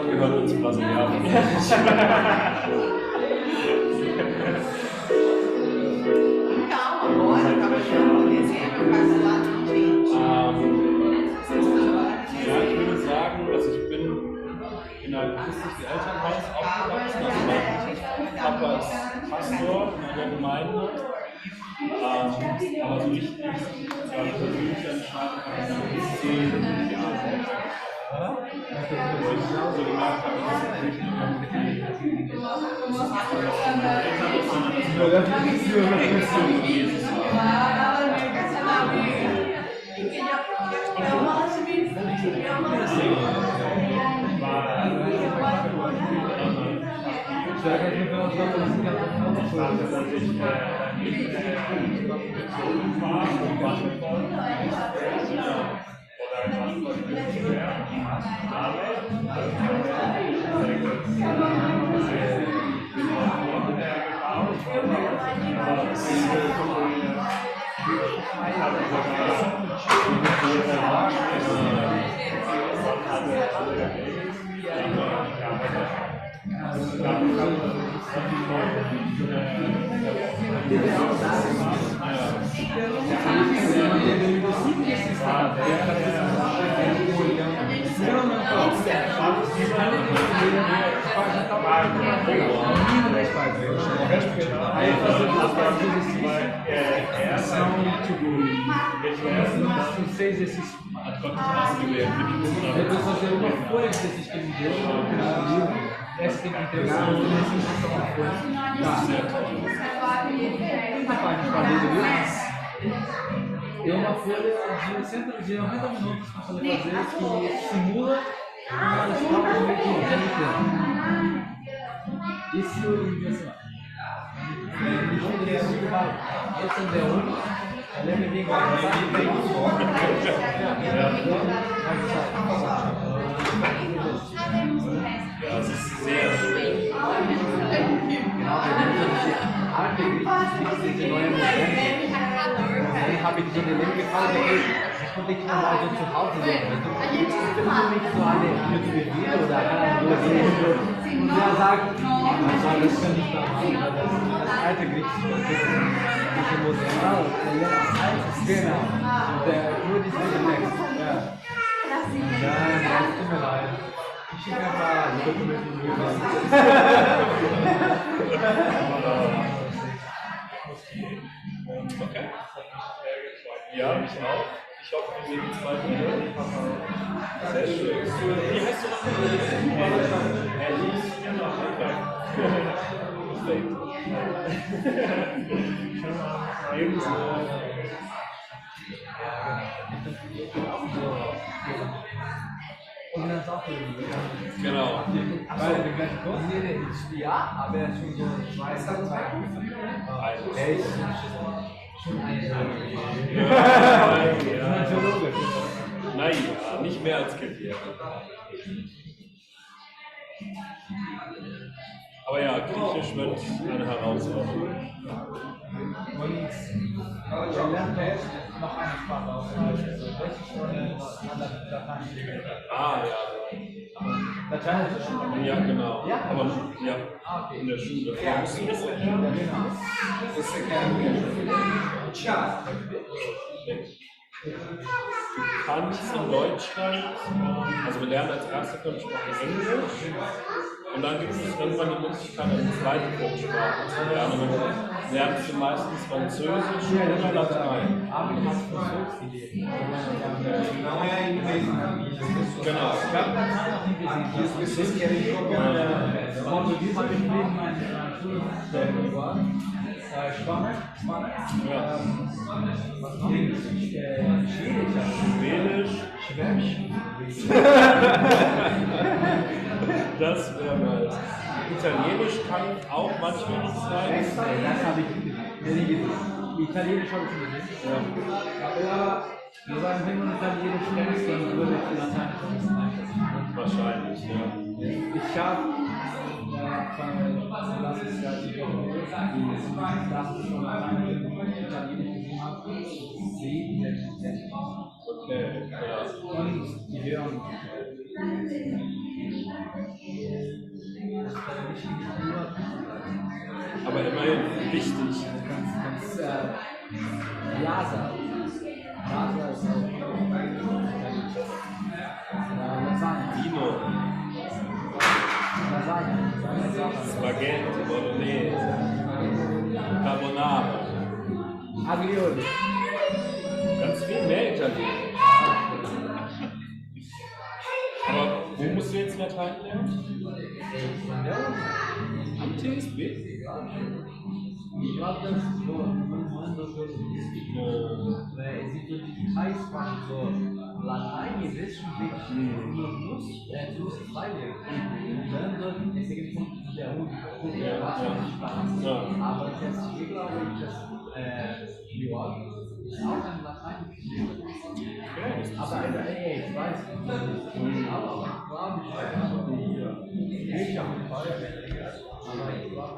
Deutschland gehört uns Brasilianer. Calma, agora tava achando que dezembro, quase lá não, gente. Ja, ich würde sagen, also ich bin in einem christlichen Elternhaus aufgewachsen. Also mein Papa ist Pastor in einer Gemeinde. Aber so richtig persönliche Entscheidung habe ich nach 10 Jahren selbst. Wo ich so gemerkt habe, dass ich nicht meine Eltern, sondern eine Beziehung mit Jesus Depois fazer uma folha desses que me deu, essa tem que entregar, eu tenho assim que uma folha. Tá. Página para ler, é uma folha de 90 minutos para fazer que simula uma escola de medicina. Isso eu envio assim lá. Esse é o D1. Lembra bem igual Das ist sehr schön. Rapidinho, ele lembra que fala depois quando tem que mandar a gente zu Hause so eine YouTube-Video oder und der sagt, das kann ich da machen, weil das alte griechische das emotional, genau, und nur diese Text, ja. Nein, das tut mir leid. Ich schicke einfach die Dokumente Okay. Ja, ich auch. Ich hoffe, wir sehen uns bald wieder. Sehr schön. Wie heißt du noch? Alice. Perfekt. Ebenso. Genau. Weil wir gleich kurz ja, aber er ist schon so zwei Stufen. Er ist schon ein Nein, nicht mehr als Kirche. Aber ja, Griechisch wird eine Herausforderung. Und er lernt jetzt noch eine Sprache aus. Ah, ja. Latein ist schon. Ja, genau. Ja? Aber ja, in der Schule. Ja, musst du das erkennen? Genau. Das erkennen. Du kannst in Deutschland, also wir lernen als erste Fremdsprache Englisch und dann gibt es irgendwann die Möglichkeit, eine zweite Fremdsprache zu lernen. Und dann lernst du meistens Französisch oder Latein. Genau. Spanisch. Ja. Was noch? Schwäbisch. Das wäre nice. Italienisch kann auch manchmal nicht sein. Das habe ich Italienisch habe ich gesehen. Aber wir sagen, wenn man Italienisch kennst, dann würde ich Lateinisch ein bisschen einschätzen. Wahrscheinlich, ja. Ich habe von letztes Jahr die das schon Lateinisch und Italienisch gesehen habe, sehe Okay, ja. und die hören. Wichtig. Lhasa. Lhasa ist auch. Lasagne. Vino, Lasagne. Spaghetti, Bolognese, Carbonara. Aglioli. Ganz viel mehr Italienisch. Aber wo musst du jetzt Latein lernen? Am TSB? Ich glaube, das ist so es sind so die Kreissprachen, so Latein, wissenschaftlich, plus 2 lernen. Und dann so, es gibt der Ja. Aber das hier glaube ich, dass York ist auch ein Latein. Aber ich weiß nicht, aber glaube ich, nicht auf jeden Fall. Aber ich glaube,